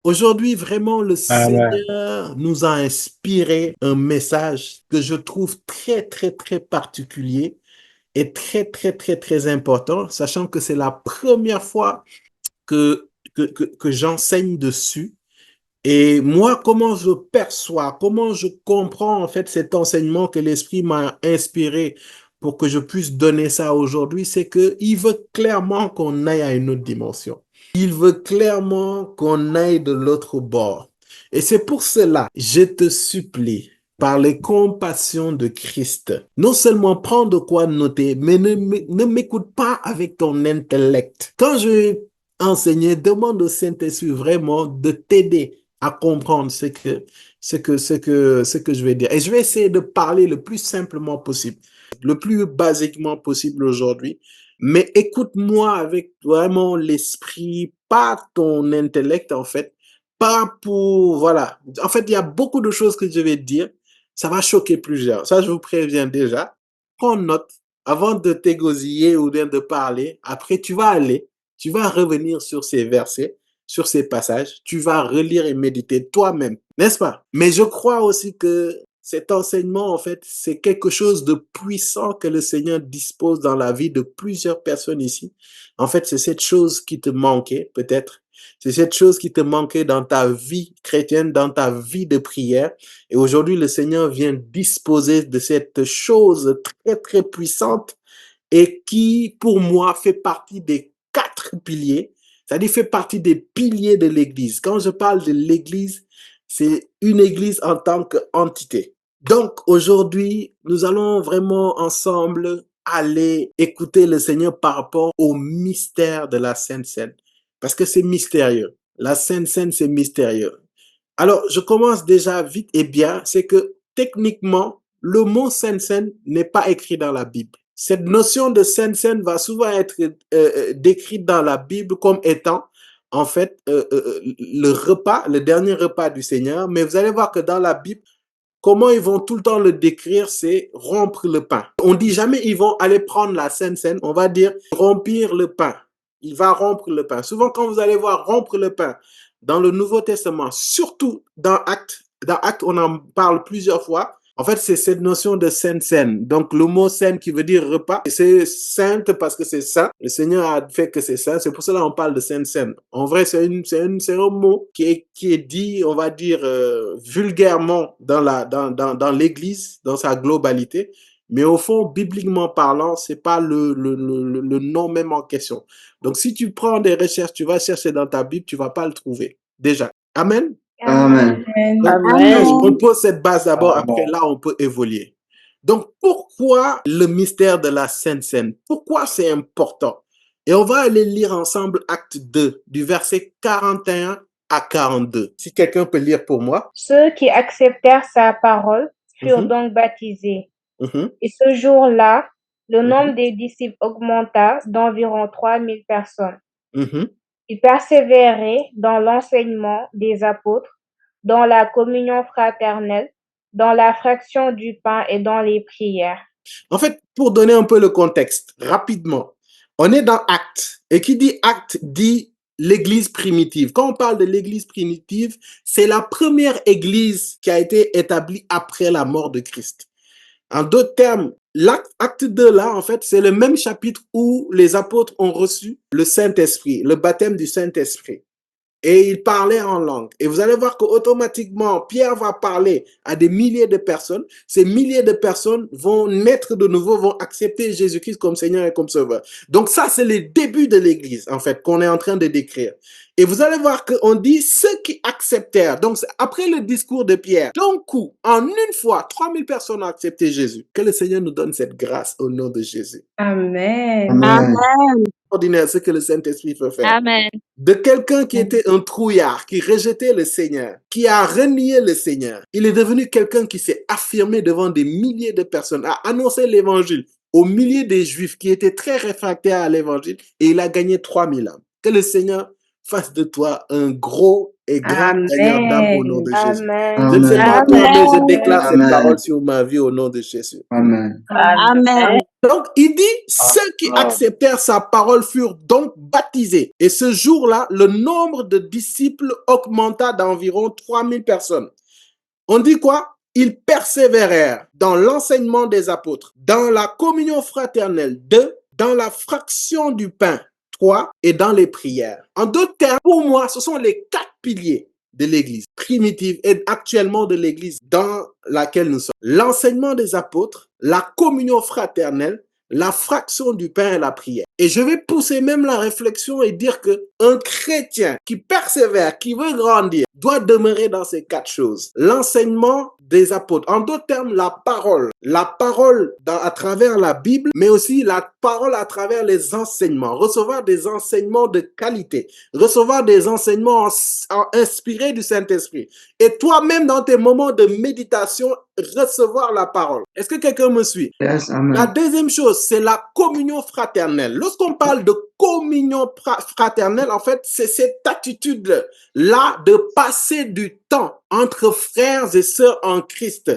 Aujourd'hui, vraiment, le Amen. Seigneur nous a inspiré un message que je trouve très, très, très particulier et très, très, très, très important, sachant que c'est la première fois que j'enseigne dessus. Et moi, comment je perçois, comment je comprends en fait cet enseignement que l'Esprit m'a inspiré pour que je puisse donner ça aujourd'hui, c'est que il veut clairement qu'on aille à une autre dimension. Il veut clairement qu'on aille de l'autre bord. Et c'est pour cela, je te supplie, par les compassions de Christ, non seulement prends de quoi noter, mais ne m'écoute pas avec ton intellect. Quand je enseigner, demande au Saint-Esprit vraiment de t'aider à comprendre ce que je vais dire. Et je vais essayer de parler le plus simplement possible, le plus basiquement possible aujourd'hui. Mais écoute-moi avec vraiment l'esprit, pas ton intellect en fait, pas pour, voilà. En fait, il y a beaucoup de choses que je vais dire. Ça va choquer plusieurs. Ça, je vous préviens déjà. Prends note avant de t'égosiller ou bien de parler. Après, tu vas revenir sur ces versets, sur ces passages, tu vas relire et méditer toi-même, n'est-ce pas? Mais je crois aussi que cet enseignement, en fait, c'est quelque chose de puissant que le Seigneur dispose dans la vie de plusieurs personnes ici. En fait, c'est cette chose qui te manquait, peut-être. C'est cette chose qui te manquait dans ta vie chrétienne, dans ta vie de prière. Et aujourd'hui, le Seigneur vient disposer de cette chose très, très puissante et qui, pour moi, fait partie des 4 piliers, c'est-à-dire fait partie des piliers de l'Église. Quand je parle de l'Église, c'est une Église en tant qu'entité. Donc, aujourd'hui, nous allons vraiment ensemble aller écouter le Seigneur par rapport au mystère de la Sainte Seine. Parce que c'est mystérieux. La Sainte Seine, c'est mystérieux. Alors, je commence déjà vite et bien, c'est que techniquement, le mot Sainte Seine n'est pas écrit dans la Bible. Cette notion de Sainte Seine va souvent être décrite dans la Bible comme étant, en fait, le repas, le dernier repas du Seigneur. Mais vous allez voir que dans la Bible, comment ils vont tout le temps le décrire, c'est rompre le pain. On dit jamais ils vont aller prendre la Sainte Seine, on va dire rompre le pain. Il va rompre le pain. Souvent, quand vous allez voir rompre le pain dans le Nouveau Testament, surtout dans Actes, on en parle plusieurs fois. En fait, c'est cette notion de sainte scène. Donc, le mot saine qui veut dire repas, c'est sainte parce que c'est saint. Le Seigneur a fait que c'est saint. C'est pour cela qu'on parle de sainte scène. En vrai, c'est un mot qui est dit, on va dire, vulgairement dans l'Église, dans sa globalité. Mais au fond, bibliquement parlant, c'est pas le nom même en question. Donc, si tu prends des recherches, tu vas chercher dans ta Bible, tu vas pas le trouver. Déjà. Amen. Amen. Donc, Amen. on pose cette base d'abord, après Amen. là, on peut évoluer. Donc, pourquoi le mystère de la Sainte Seine? Pourquoi c'est important? Et on va aller lire ensemble Acte 2, du verset 41 à 42. Si quelqu'un peut lire pour moi. Ceux qui acceptèrent sa parole furent Mhm, donc baptisés. mhm, Et ce jour-là, le nombre mhm, des disciples augmenta d'environ 3000 personnes. mhm. Ils persévéraient dans l'enseignement des apôtres, dans la communion fraternelle, dans la fraction du pain et dans les prières. En fait, pour donner un peu le contexte, rapidement, on est dans Acte. Et qui dit Acte dit l'église primitive. Quand on parle de l'église primitive, c'est la première église qui a été établie après la mort de Christ. En d'autres termes, l'acte 2 là, en fait, c'est le même chapitre où les apôtres ont reçu le Saint-Esprit, le baptême du Saint-Esprit. Et il parlait en langue. Et vous allez voir qu'automatiquement, Pierre va parler à des milliers de personnes. Ces milliers de personnes vont naître de nouveau, vont accepter Jésus-Christ comme Seigneur et comme Sauveur. Donc ça, c'est le début de l'Église, en fait, qu'on est en train de décrire. Et vous allez voir qu'on dit ceux qui acceptèrent. Donc, après le discours de Pierre, d'un coup, en une fois, 3000 personnes ont accepté Jésus. Que le Seigneur nous donne cette grâce au nom de Jésus. Amen. Amen. Ordinaire, ce que le Saint-Esprit peut faire. Amen. De quelqu'un qui était un trouillard, qui rejetait le Seigneur, qui a renié le Seigneur. Il est devenu quelqu'un qui s'est affirmé devant des milliers de personnes, a annoncé l'évangile aux milliers de Juifs qui étaient très réfractaires à l'évangile et il a gagné 3000 âmes. Que le Seigneur fasse de toi un gros et grand gagnant d'âmes au nom de Jésus. Amen. Je ne sais pas Amen. toi, mais je déclare cette Amen. parole sur ma vie au nom de Jésus. Amen. Amen. Donc, il dit, ceux qui acceptèrent sa parole furent donc baptisés. Et ce jour-là, le nombre de disciples augmenta d'environ 3000 personnes. On dit quoi? Ils persévérèrent dans l'enseignement des apôtres, dans la communion fraternelle, 2, dans la fraction du pain, 3, et dans les prières. En d'autres termes, pour moi, ce sont les 4 piliers de l'Église primitive et actuellement de l'Église dans laquelle nous sommes. L'enseignement des apôtres, la communion fraternelle, la fraction du pain et la prière. Et je vais pousser même la réflexion et dire que un chrétien qui persévère, qui veut grandir, doit demeurer dans ces 4 choses. L'enseignement des apôtres. En d'autres termes, la parole. La parole à travers la Bible, mais aussi la parole à travers les enseignements. Recevoir des enseignements de qualité. Recevoir des enseignements inspirés du Saint-Esprit. Et toi-même, dans tes moments de méditation, recevoir la parole. Est-ce que quelqu'un me suit? Yes, La amen. deuxième chose, c'est la communion fraternelle. Lorsqu'on parle de communion fraternelle, en fait, c'est cette attitude-là de passer du temps entre frères et sœurs en Christ.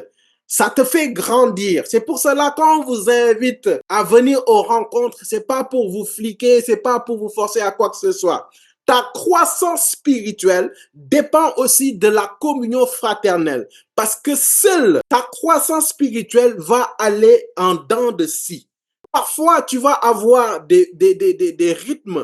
Ça te fait grandir. C'est pour cela qu'on vous invite à venir aux rencontres. C'est pas pour vous fliquer, c'est pas pour vous forcer à quoi que ce soit. Ta croissance spirituelle dépend aussi de la communion fraternelle. Parce que seule ta croissance spirituelle va aller en dents de scie. Parfois, tu vas avoir des rythmes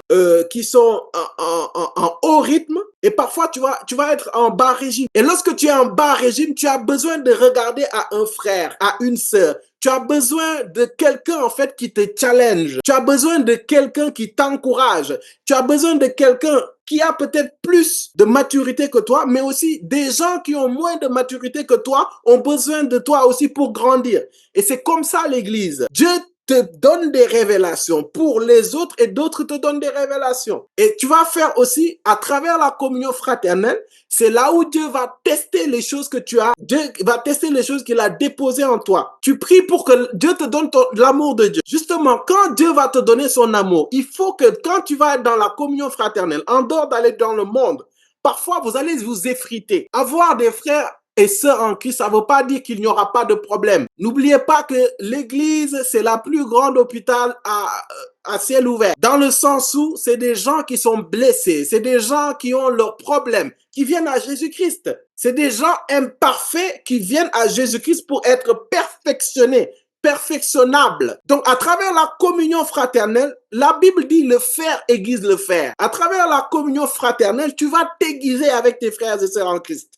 qui sont en haut rythme et parfois, tu vas être en bas régime. Et lorsque tu es en bas régime, tu as besoin de regarder à un frère, à une sœur. Tu as besoin de quelqu'un, en fait, qui te challenge. Tu as besoin de quelqu'un qui t'encourage. Tu as besoin de quelqu'un qui a peut-être plus de maturité que toi, mais aussi des gens qui ont moins de maturité que toi ont besoin de toi aussi pour grandir. Et c'est comme ça l'Église. Dieu te donne des révélations pour les autres et d'autres te donnent des révélations. Et tu vas faire aussi, à travers la communion fraternelle, c'est là où Dieu va tester les choses que tu as. Dieu va tester les choses qu'il a déposées en toi. Tu pries pour que Dieu te donne l'amour de Dieu. Justement, quand Dieu va te donner son amour, il faut que quand tu vas être dans la communion fraternelle, en dehors d'aller dans le monde, parfois vous allez vous effriter. Avoir des frères et sœurs en Christ, ça ne veut pas dire qu'il n'y aura pas de problème. N'oubliez pas que l'Église, c'est la plus grande hôpital à ciel ouvert. Dans le sens où c'est des gens qui sont blessés, c'est des gens qui ont leurs problèmes, qui viennent à Jésus-Christ. C'est des gens imparfaits qui viennent à Jésus-Christ pour être perfectionnés, perfectionnables. Donc, à travers la communion fraternelle, la Bible dit le fer aiguise le fer. À travers la communion fraternelle, tu vas t'aiguiser avec tes frères et sœurs en Christ.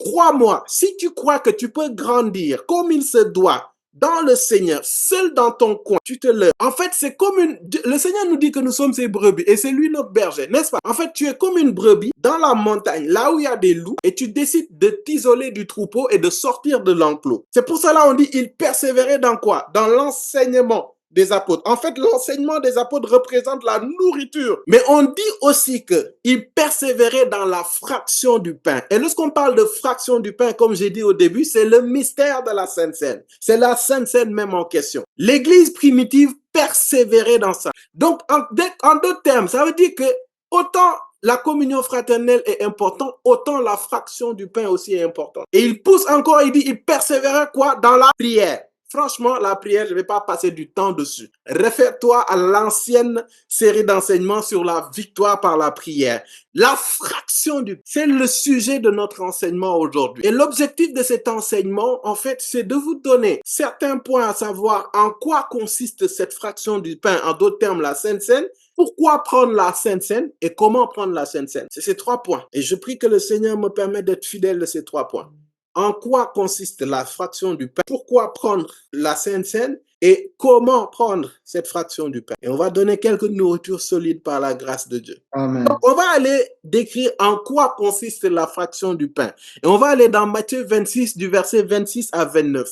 Crois-moi, si tu crois que tu peux grandir comme il se doit dans le Seigneur, seul dans ton coin, tu te lèves. En fait, c'est comme le Seigneur nous dit que nous sommes ses brebis et c'est lui notre berger, n'est-ce pas? En fait, tu es comme une brebis dans la montagne, là où il y a des loups et tu décides de t'isoler du troupeau et de sortir de l'enclos. C'est pour cela qu'on dit, il persévérait dans quoi? Dans l'enseignement des apôtres. En fait, l'enseignement des apôtres représente la nourriture. Mais on dit aussi qu'ils persévéraient dans la fraction du pain. Et lorsqu'on parle de fraction du pain, comme j'ai dit au début, c'est le mystère de la Sainte Seine. C'est la Sainte Seine même en question. L'Église primitive persévérait dans ça. Donc, en d'autres termes, ça veut dire que autant la communion fraternelle est importante, autant la fraction du pain aussi est importante. Et il pousse encore, il dit, il persévérait quoi? Dans la prière. Franchement, la prière, je ne vais pas passer du temps dessus. Réfère-toi à l'ancienne série d'enseignements sur la victoire par la prière. La fraction du... C'est le sujet de notre enseignement aujourd'hui. Et l'objectif de cet enseignement, en fait, c'est de vous donner certains points à savoir en quoi consiste cette fraction du pain, en d'autres termes, la Sainte Seine, pourquoi prendre la Sainte Seine et comment prendre la Sainte Seine. C'est ces 3 points. Et je prie que le Seigneur me permette d'être fidèle de ces 3 points. En quoi consiste la fraction du pain? Pourquoi prendre la Sainte Seine? Et comment prendre cette fraction du pain? Et on va donner quelques nourritures solides par la grâce de Dieu. Amen. Donc, on va aller décrire en quoi consiste la fraction du pain. Et on va aller dans Matthieu 26, du verset 26 à 29.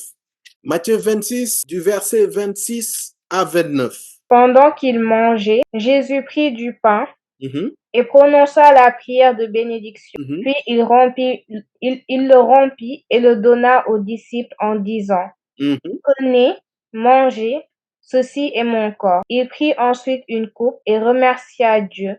Matthieu 26, du verset 26 à 29. Pendant qu'il mangeait, Jésus prit du pain Mhm, et prononça la prière de bénédiction. mhm. Puis il le rompit et le donna aux disciples en disant, Mhm. Prenez, mangez, ceci est mon corps. Il prit ensuite une coupe et remercia Dieu,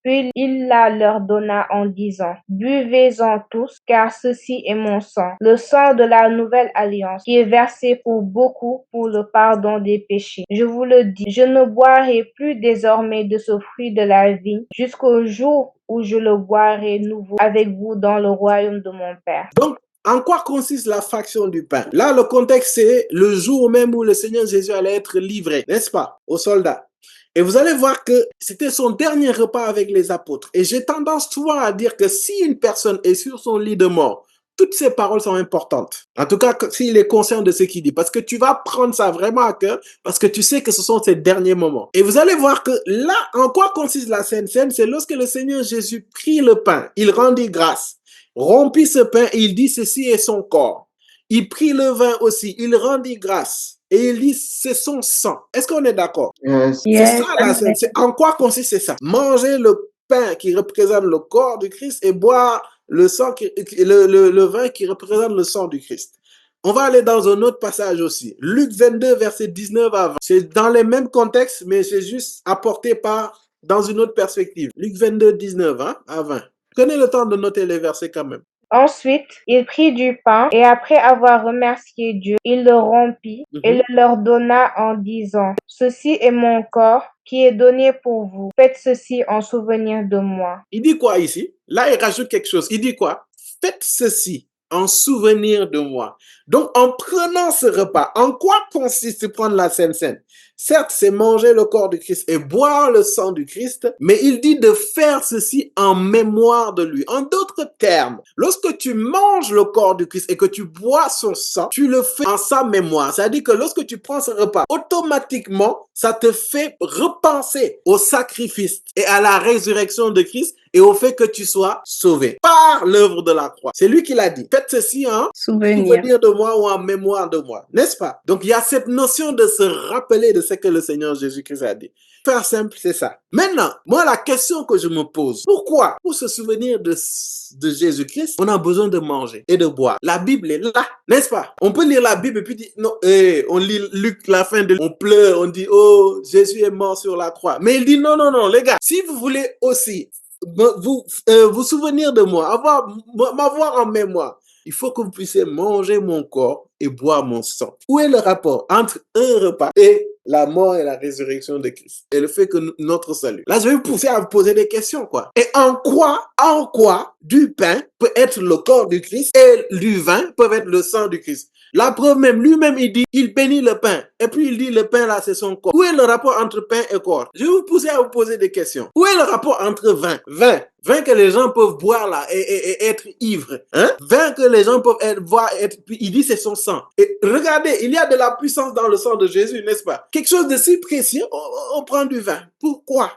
Puis il la leur donna en disant, buvez-en tous, car ceci est mon sang, le sang de la nouvelle alliance, qui est versé pour beaucoup pour le pardon des péchés. Je vous le dis, je ne boirai plus désormais de ce fruit de la vigne jusqu'au jour où je le boirai nouveau avec vous dans le royaume de mon Père. Donc, en quoi consiste la fraction du pain? Là, le contexte, c'est le jour même où le Seigneur Jésus allait être livré, n'est-ce pas, aux soldats. Et vous allez voir que c'était son dernier repas avec les apôtres. Et j'ai tendance souvent à dire que si une personne est sur son lit de mort, toutes ces paroles sont importantes. En tout cas, s'il est conscient de ce qu'il dit. Parce que tu vas prendre ça vraiment à cœur, parce que tu sais que ce sont ses derniers moments. Et vous allez voir que là, en quoi consiste la Sainte Seine? C'est lorsque le Seigneur Jésus prit le pain, il rendit grâce, rompit ce pain et il dit, ceci est son corps. Il prit le vin aussi, il rendit grâce. Et il dit, c'est son sang. Est-ce qu'on est d'accord? Yes. C'est ça la Sainte Seine. En quoi consiste ça? Manger le pain qui représente le corps du Christ et boire le vin qui représente le sang du Christ. On va aller dans un autre passage aussi. Luc 22, verset 19 à 20. C'est dans les mêmes contextes, mais c'est juste apporté dans une autre perspective. Luc 22, 19 à 20. Prenez le temps de noter les versets quand même. Ensuite, il prit du pain et après avoir remercié Dieu, il le rompit et le leur donna en disant, ceci est mon corps qui est donné pour vous. Faites ceci en souvenir de moi. Il dit quoi ici? Là, il rajoute quelque chose. Il dit quoi? Faites ceci en souvenir de moi. Donc, en prenant ce repas, en quoi consiste prendre la Sainte Seine? Certes, c'est manger le corps du Christ et boire le sang du Christ, mais il dit de faire ceci en mémoire de lui. En d'autres termes, lorsque tu manges le corps du Christ et que tu bois son sang, tu le fais en sa mémoire. C'est-à-dire que lorsque tu prends ce repas, automatiquement, ça te fait repenser au sacrifice et à la résurrection de Christ et au fait que tu sois sauvé par l'œuvre de la croix. C'est lui qui l'a dit. Faites ceci en souvenir de moi ou en mémoire de moi, n'est-ce pas? Donc, il y a cette notion de se rappeler de ce que le Seigneur Jésus-Christ a dit. Faire simple, c'est ça. Maintenant, moi, la question que je me pose, pourquoi, pour se souvenir de Jésus-Christ, on a besoin de manger et de boire? La Bible est là, n'est-ce pas? On peut lire la Bible et puis dire, non, on lit Luc, la fin on pleure, on dit, oh, Jésus est mort sur la croix. Mais il dit, non, non, non, les gars, si vous voulez aussi vous souvenir de moi, m'avoir en mémoire, il faut que vous puissiez manger mon corps et boire mon sang. Où est le rapport entre un repas et la mort et la résurrection de Christ et le fait que notre salut? Là, je vais vous pousser à vous poser des questions, quoi. Et en quoi du pain peut être le corps du Christ et du vin peut être le sang du Christ? La preuve même, lui-même, il dit, il bénit le pain. Et puis il dit, le pain là, c'est son corps. Où est le rapport entre pain et corps? Je vais vous pousser à vous poser des questions. Où est le rapport entre vin que les gens peuvent boire là et être ivres. Hein? Vin que les gens peuvent puis il dit c'est son sang. Et regardez, il y a de la puissance dans le sang de Jésus, n'est-ce pas? Quelque chose de si précieux, on prend du vin. Pourquoi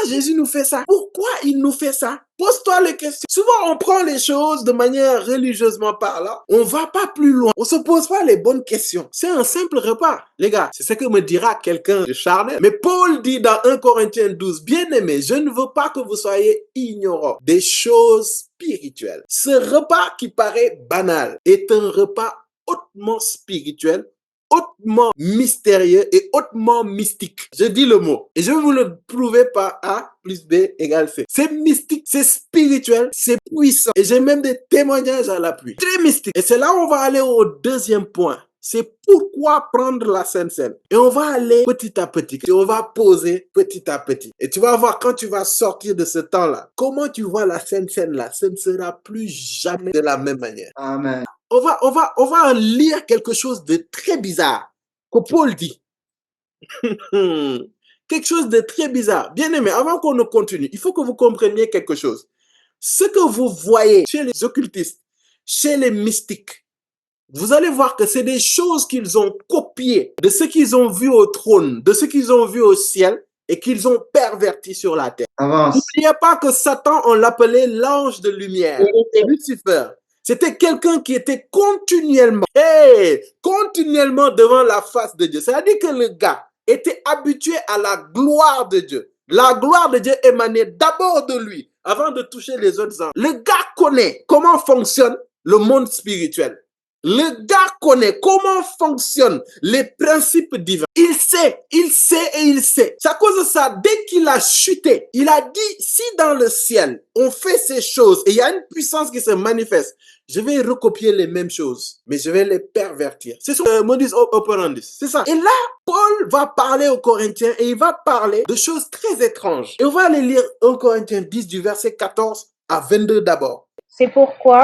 Jésus nous fait ça? Pourquoi il nous fait ça? Pose-toi les questions. Souvent, on prend les choses de manière religieusement parlant. On va pas plus loin. On se pose pas les bonnes questions. C'est un simple repas. Les gars, c'est ce que me dira quelqu'un de charnel. Mais Paul dit dans 1 Corinthiens 12, bien-aimés, je ne veux pas que vous soyez ignorants des choses spirituelles. Ce repas qui paraît banal est un repas hautement spirituel, hautement mystérieux et hautement mystique. Je dis le mot. Et je vais vous le prouver par A plus B égale C. C'est mystique, c'est spirituel, c'est puissant. Et j'ai même des témoignages à l'appui. Très mystique. Et c'est là où on va aller au deuxième point. C'est pourquoi prendre la Sainte Seine. Et on va aller petit à petit. Et on va poser petit à petit. Et tu vas voir quand tu vas sortir de ce temps-là, comment tu vois la Sainte Seine là. Ce ne sera plus jamais de la même manière. Amen. On va lire quelque chose de très bizarre que Paul dit. Quelque chose de très bizarre. Bien aimé, avant qu'on ne continue, il faut que vous compreniez quelque chose. Ce que vous voyez chez les occultistes, chez les mystiques, vous allez voir que c'est des choses qu'ils ont copiées de ce qu'ils ont vu au trône, de ce qu'ils ont vu au ciel et qu'ils ont perverti sur la terre. Avance. N'oubliez pas que Satan, on l'appelait l'ange de lumière, Lucifer. C'était quelqu'un qui était continuellement devant la face de Dieu. C'est-à-dire que le gars était habitué à la gloire de Dieu. La gloire de Dieu émanait d'abord de lui, avant de toucher les autres anges. Le gars connaît comment fonctionne le monde spirituel. Le gars connaît comment fonctionnent les principes divins. Il sait et il sait. C'est à cause de ça, dès qu'il a chuté, il a dit, si dans le ciel, on fait ces choses et il y a une puissance qui se manifeste, je vais recopier les mêmes choses, mais je vais les pervertir. C'est son modus operandi. C'est ça. Et là, Paul va parler aux Corinthiens et il va parler de choses très étranges. Et on va aller lire 1 Corinthiens 10 du verset 14 à 22 d'abord. C'est pourquoi,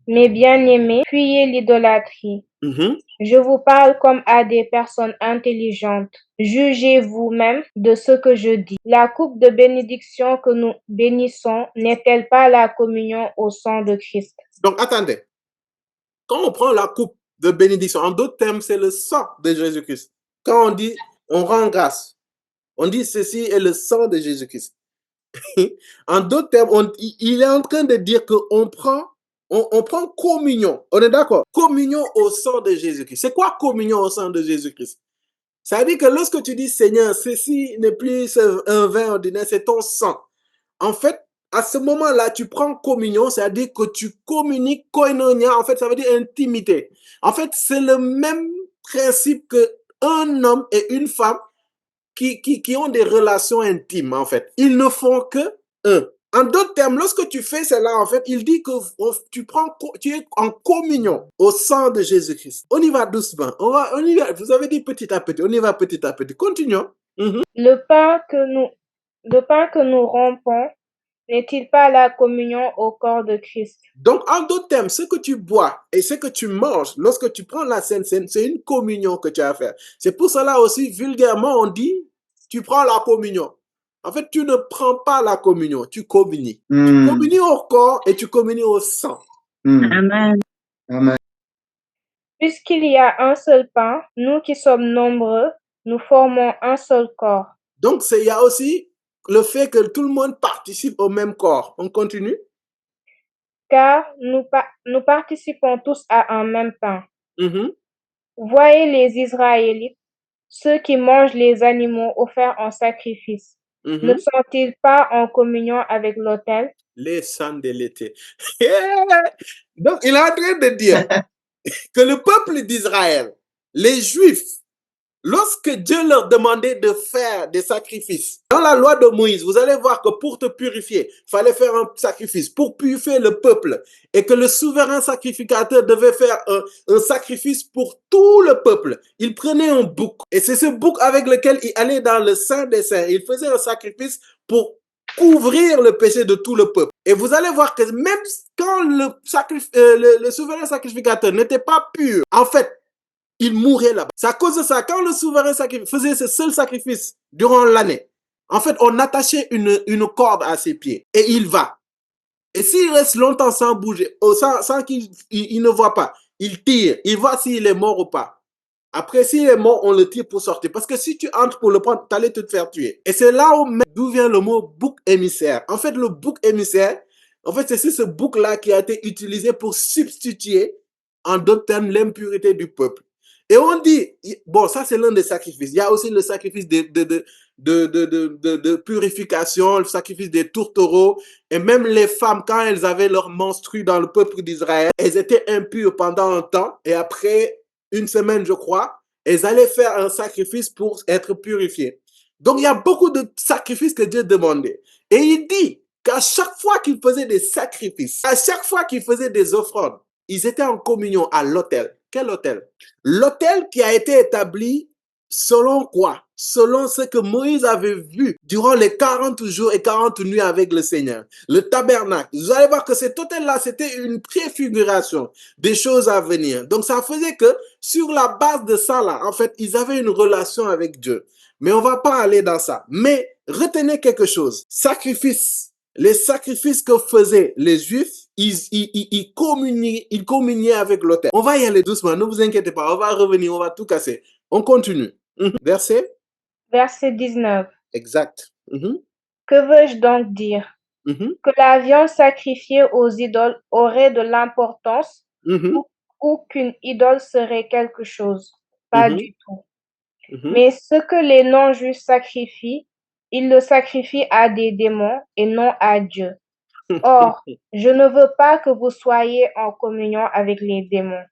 mes bien-aimés, fuyez l'idolâtrie. Je vous parle comme à des personnes intelligentes. Jugez vous-même de ce que je dis. La coupe de bénédiction que nous bénissons n'est-elle pas la communion au sang de Christ? Donc, attendez. Quand on prend la coupe de bénédiction, en d'autres termes, c'est le sang de Jésus-Christ. Quand on dit, on rend grâce, on dit ceci est le sang de Jésus-Christ. En d'autres termes, il est en train de dire qu'on prend, on prend communion. On est d'accord? Communion au sang de Jésus-Christ. C'est quoi communion au sang de Jésus-Christ? Ça veut dire que lorsque tu dis, Seigneur, ceci n'est plus un vin ordinaire, c'est ton sang. En fait, à ce moment-là, tu prends communion, c'est-à-dire que tu communiques koinonia. En fait, ça veut dire intimité. En fait, c'est le même principe que un homme et une femme qui ont des relations intimes, en fait. Ils ne font que un. En d'autres termes, lorsque tu fais cela, en fait, il dit que tu es en communion au sang de Jésus-Christ. On y va doucement. On y va. Vous avez dit petit à petit. On y va petit à petit. Continuons. Le pain que nous rompons n'est-il pas la communion au corps de Christ? Donc, en d'autres termes, ce que tu bois et ce que tu manges, lorsque tu prends la Sainte Seine, c'est une communion que tu as à faire. C'est pour cela aussi, vulgairement, on dit, tu prends la communion. En fait, tu ne prends pas la communion, tu communies. Tu communies au corps et tu communies au sang. Amen. Amen. Puisqu'il y a un seul pain, nous qui sommes nombreux, nous formons un seul corps. Donc, il y a aussi le fait que tout le monde participe au même corps. On continue? Car nous participons tous à un même pain. Mhm. Voyez les Israélites, ceux qui mangent les animaux offerts en sacrifice. Ne Mhm. sont-ils pas en communion avec l'autel? Les sangs de l'été. Donc, il est en train de dire que le peuple d'Israël, les Juifs, lorsque Dieu leur demandait de faire des sacrifices, dans la loi de Moïse, vous allez voir que pour te purifier, il fallait faire un sacrifice pour purifier le peuple et que le souverain sacrificateur devait faire un sacrifice pour tout le peuple. Il prenait un bouc et c'est ce bouc avec lequel il allait dans le Saint des Saints. Il faisait un sacrifice pour couvrir le péché de tout le peuple. Et vous allez voir que même quand le souverain sacrificateur n'était pas pur, en fait, il mourait là-bas. C'est à cause de ça, quand le souverain faisait ce seul sacrifice durant l'année, en fait, on attachait une corde à ses pieds et il va. Et s'il reste longtemps sans bouger, sans qu'il ne voit pas, il tire, il voit s'il est mort ou pas. Après, s'il est mort, on le tire pour sortir. Parce que si tu entres pour le prendre, tu allais te faire tuer. Et c'est là d'où vient le mot bouc émissaire. En fait, le bouc émissaire, en fait, c'est ce bouc-là qui a été utilisé pour substituer, en d'autres termes, l'impurité du peuple. Et on dit, bon, ça c'est l'un des sacrifices. Il y a aussi le sacrifice de purification, le sacrifice des tourtereaux. Et même les femmes, quand elles avaient leur menstru dans le peuple d'Israël, elles étaient impures pendant un temps. Et après une semaine, je crois, elles allaient faire un sacrifice pour être purifiées. Donc, il y a beaucoup de sacrifices que Dieu demandait. Et il dit qu'à chaque fois qu'ils faisaient des sacrifices, à chaque fois qu'ils faisaient des offrandes, ils étaient en communion à l'autel. Quel autel? L'autel qui a été établi selon quoi? Selon ce que Moïse avait vu durant les 40 jours et 40 nuits avec le Seigneur. Le tabernacle. Vous allez voir que cet autel-là, c'était une préfiguration des choses à venir. Donc, ça faisait que sur la base de ça, là, en fait, ils avaient une relation avec Dieu. Mais on va pas aller dans ça. Mais retenez quelque chose. Sacrifice. Les sacrifices que faisaient les Juifs, ils communiaient avec l'autel. On va y aller doucement, ne vous inquiétez pas. On va revenir, on va tout casser. On continue. Verset? Verset 19. Exact. Que veux-je donc dire? Que la viande sacrifiée aux idoles aurait de l'importance ou qu'une idole serait quelque chose? Pas du tout. Mais ce que les non-juifs sacrifient, ils le sacrifient à des démons et non à Dieu. Or, je ne veux pas que vous soyez en communion avec les démons.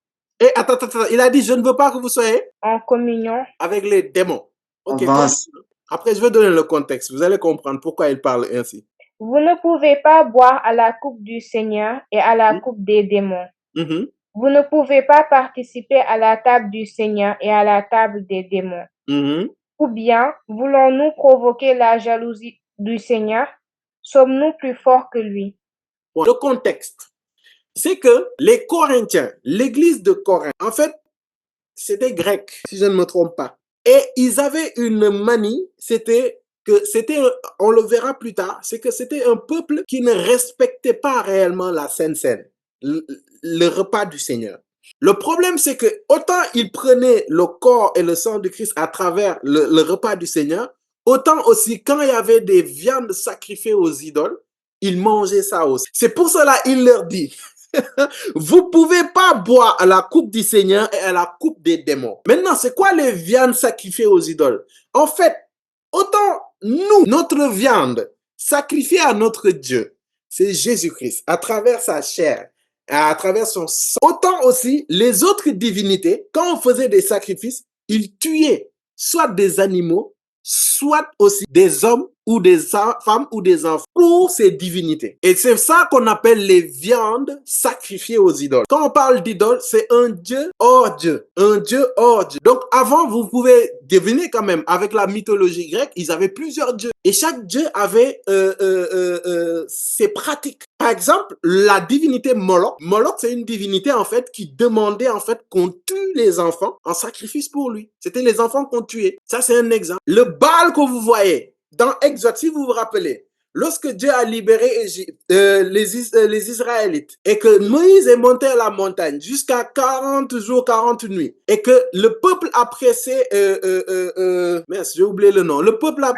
Et attends, il a dit, je ne veux pas que vous soyez en communion. avec les démons. Ok, Avance. après je vais donner le contexte, vous allez comprendre pourquoi il parle ainsi. Vous ne pouvez pas boire à la coupe du Seigneur et à la coupe des démons. Mhm, Vous ne pouvez pas participer à la table du Seigneur et à la table des démons. mhm. Ou bien, voulons-nous provoquer la jalousie du Seigneur? Sommes-nous plus forts que lui? Bon, le contexte, c'est que les Corinthiens, l'église de Corinthe, en fait, c'était grec, si je ne me trompe pas. Et ils avaient une manie, on le verra plus tard, c'est que c'était un peuple qui ne respectait pas réellement la Sainte Seine, le repas du Seigneur. Le problème, c'est que autant ils prenaient le corps et le sang de Christ à travers le repas du Seigneur, autant aussi quand il y avait des viandes sacrifiées aux idoles, ils mangeaient ça aussi. C'est pour cela il leur dit, vous pouvez pas boire à la coupe du Seigneur et à la coupe des démons. Maintenant, c'est quoi les viandes sacrifiées aux idoles? En fait, autant nous, notre viande sacrifiée à notre Dieu, c'est Jésus-Christ, à travers sa chair, à travers son sang. Autant aussi, les autres divinités, quand on faisait des sacrifices, ils tuaient soit des animaux, soit aussi des hommes ou des femmes ou des enfants pour ces divinités. Et c'est ça qu'on appelle les viandes sacrifiées aux idoles. Quand on parle d'idole, c'est un dieu hors Dieu. Un dieu hors Dieu. Donc avant, vous pouvez deviner quand même, avec la mythologie grecque, ils avaient plusieurs dieux. Et chaque dieu avait ses pratiques. Par exemple, la divinité Moloch. Moloch, c'est une divinité en fait qui demandait en fait qu'on tue les enfants en sacrifice pour lui. C'était les enfants qu'on tuait. Ça, c'est un exemple. Le Baal que vous voyez dans Exode, si vous vous rappelez, lorsque Dieu a libéré les Israélites et que Moïse est monté à la montagne jusqu'à 40 jours, 40 nuits et que le peuple a pressé, mince, j'ai oublié le nom, le peuple a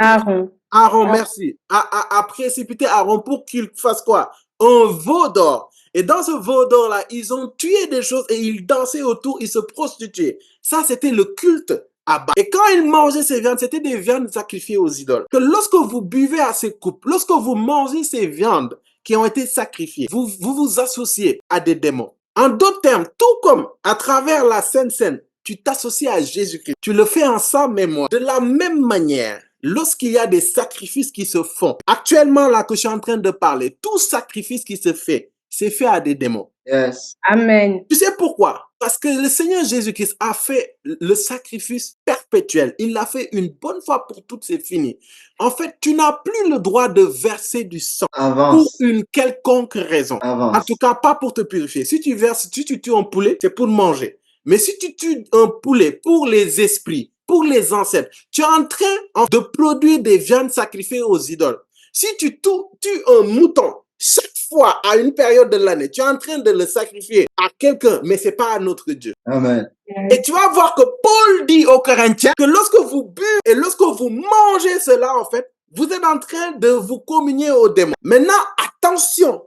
Aaron, merci, a précipité Aaron pour qu'il fasse quoi? Un veau d'or. Et dans ce veau d'or-là, ils ont tué des choses et ils dansaient autour, ils se prostituaient. Ça, c'était le culte à Baal. Et quand ils mangeaient ces viandes, c'était des viandes sacrifiées aux idoles. Que lorsque vous buvez à ces coupes, lorsque vous mangez ces viandes qui ont été sacrifiées, vous associez à des démons. En d'autres termes, tout comme à travers la Sainte Seine, tu t'associes à Jésus-Christ. Tu le fais en sa mémoire. De la même manière, lorsqu'il y a des sacrifices qui se font, actuellement là que je suis en train de parler, tout sacrifice qui se fait, c'est fait à des démons. Yes. Amen. Tu sais pourquoi? Parce que le Seigneur Jésus-Christ a fait le sacrifice perpétuel. Il l'a fait une bonne fois pour toutes, c'est fini. En fait, tu n'as plus le droit de verser du sang pour une quelconque raison. En tout cas, pas pour te purifier. Si tu tues un poulet, c'est pour le manger. Mais si tu tues un poulet pour les esprits, pour les ancêtres, tu es en train de produire des viandes sacrifiées aux idoles. Si tu tues un mouton, chaque fois à une période de l'année, tu es en train de le sacrifier à quelqu'un, mais c'est pas à notre Dieu. Amen. Et tu vas voir que Paul dit aux Corinthiens que lorsque vous buvez et lorsque vous mangez cela, en fait, vous êtes en train de vous communier aux démons. Maintenant, attention,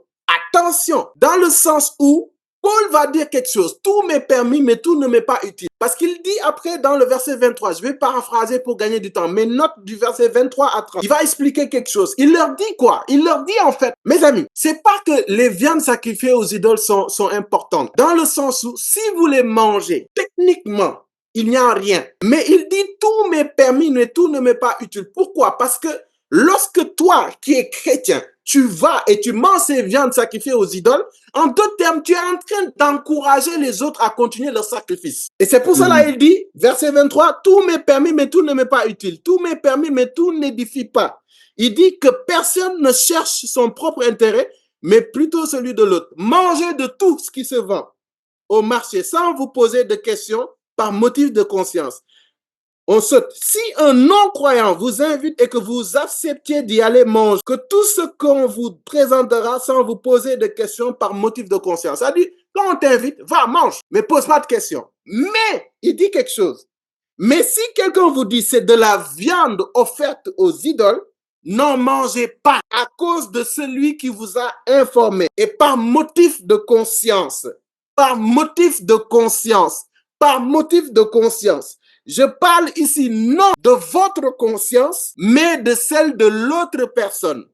dans le sens où Paul va dire quelque chose. Tout m'est permis, mais tout ne m'est pas utile. Parce qu'il dit après dans le verset 23, je vais paraphraser pour gagner du temps, mais note du verset 23 à 30. Il va expliquer quelque chose. Il leur dit quoi? Il leur dit en fait, mes amis, c'est pas que les viandes sacrifiées aux idoles sont importantes. Dans le sens où, si vous les mangez, techniquement, il n'y a rien. Mais il dit tout m'est permis, mais tout ne m'est pas utile. Pourquoi? Parce que lorsque toi, qui es chrétien, tu vas et tu manges ces viandes sacrifiées aux idoles, en d'autres termes, tu es en train d'encourager les autres à continuer leur sacrifice. Et c'est pour cela il dit, verset 23, tout m'est permis, mais tout ne m'est pas utile. Tout m'est permis, mais tout n'édifie pas. Il dit que personne ne cherche son propre intérêt, mais plutôt celui de l'autre. Mangez de tout ce qui se vend au marché sans vous poser de questions par motif de conscience. On saute. Si un non-croyant vous invite et que vous acceptiez d'y aller manger, que tout ce qu'on vous présentera sans vous poser de questions par motif de conscience. Ça dit, quand on t'invite, va, mange, mais pose pas de questions. Mais, il dit quelque chose. Mais si quelqu'un vous dit c'est de la viande offerte aux idoles, n'en mangez pas à cause de celui qui vous a informé et par motif de conscience. Par motif de conscience. Par motif de conscience. Je parle ici non de votre conscience, mais de celle de l'autre personne.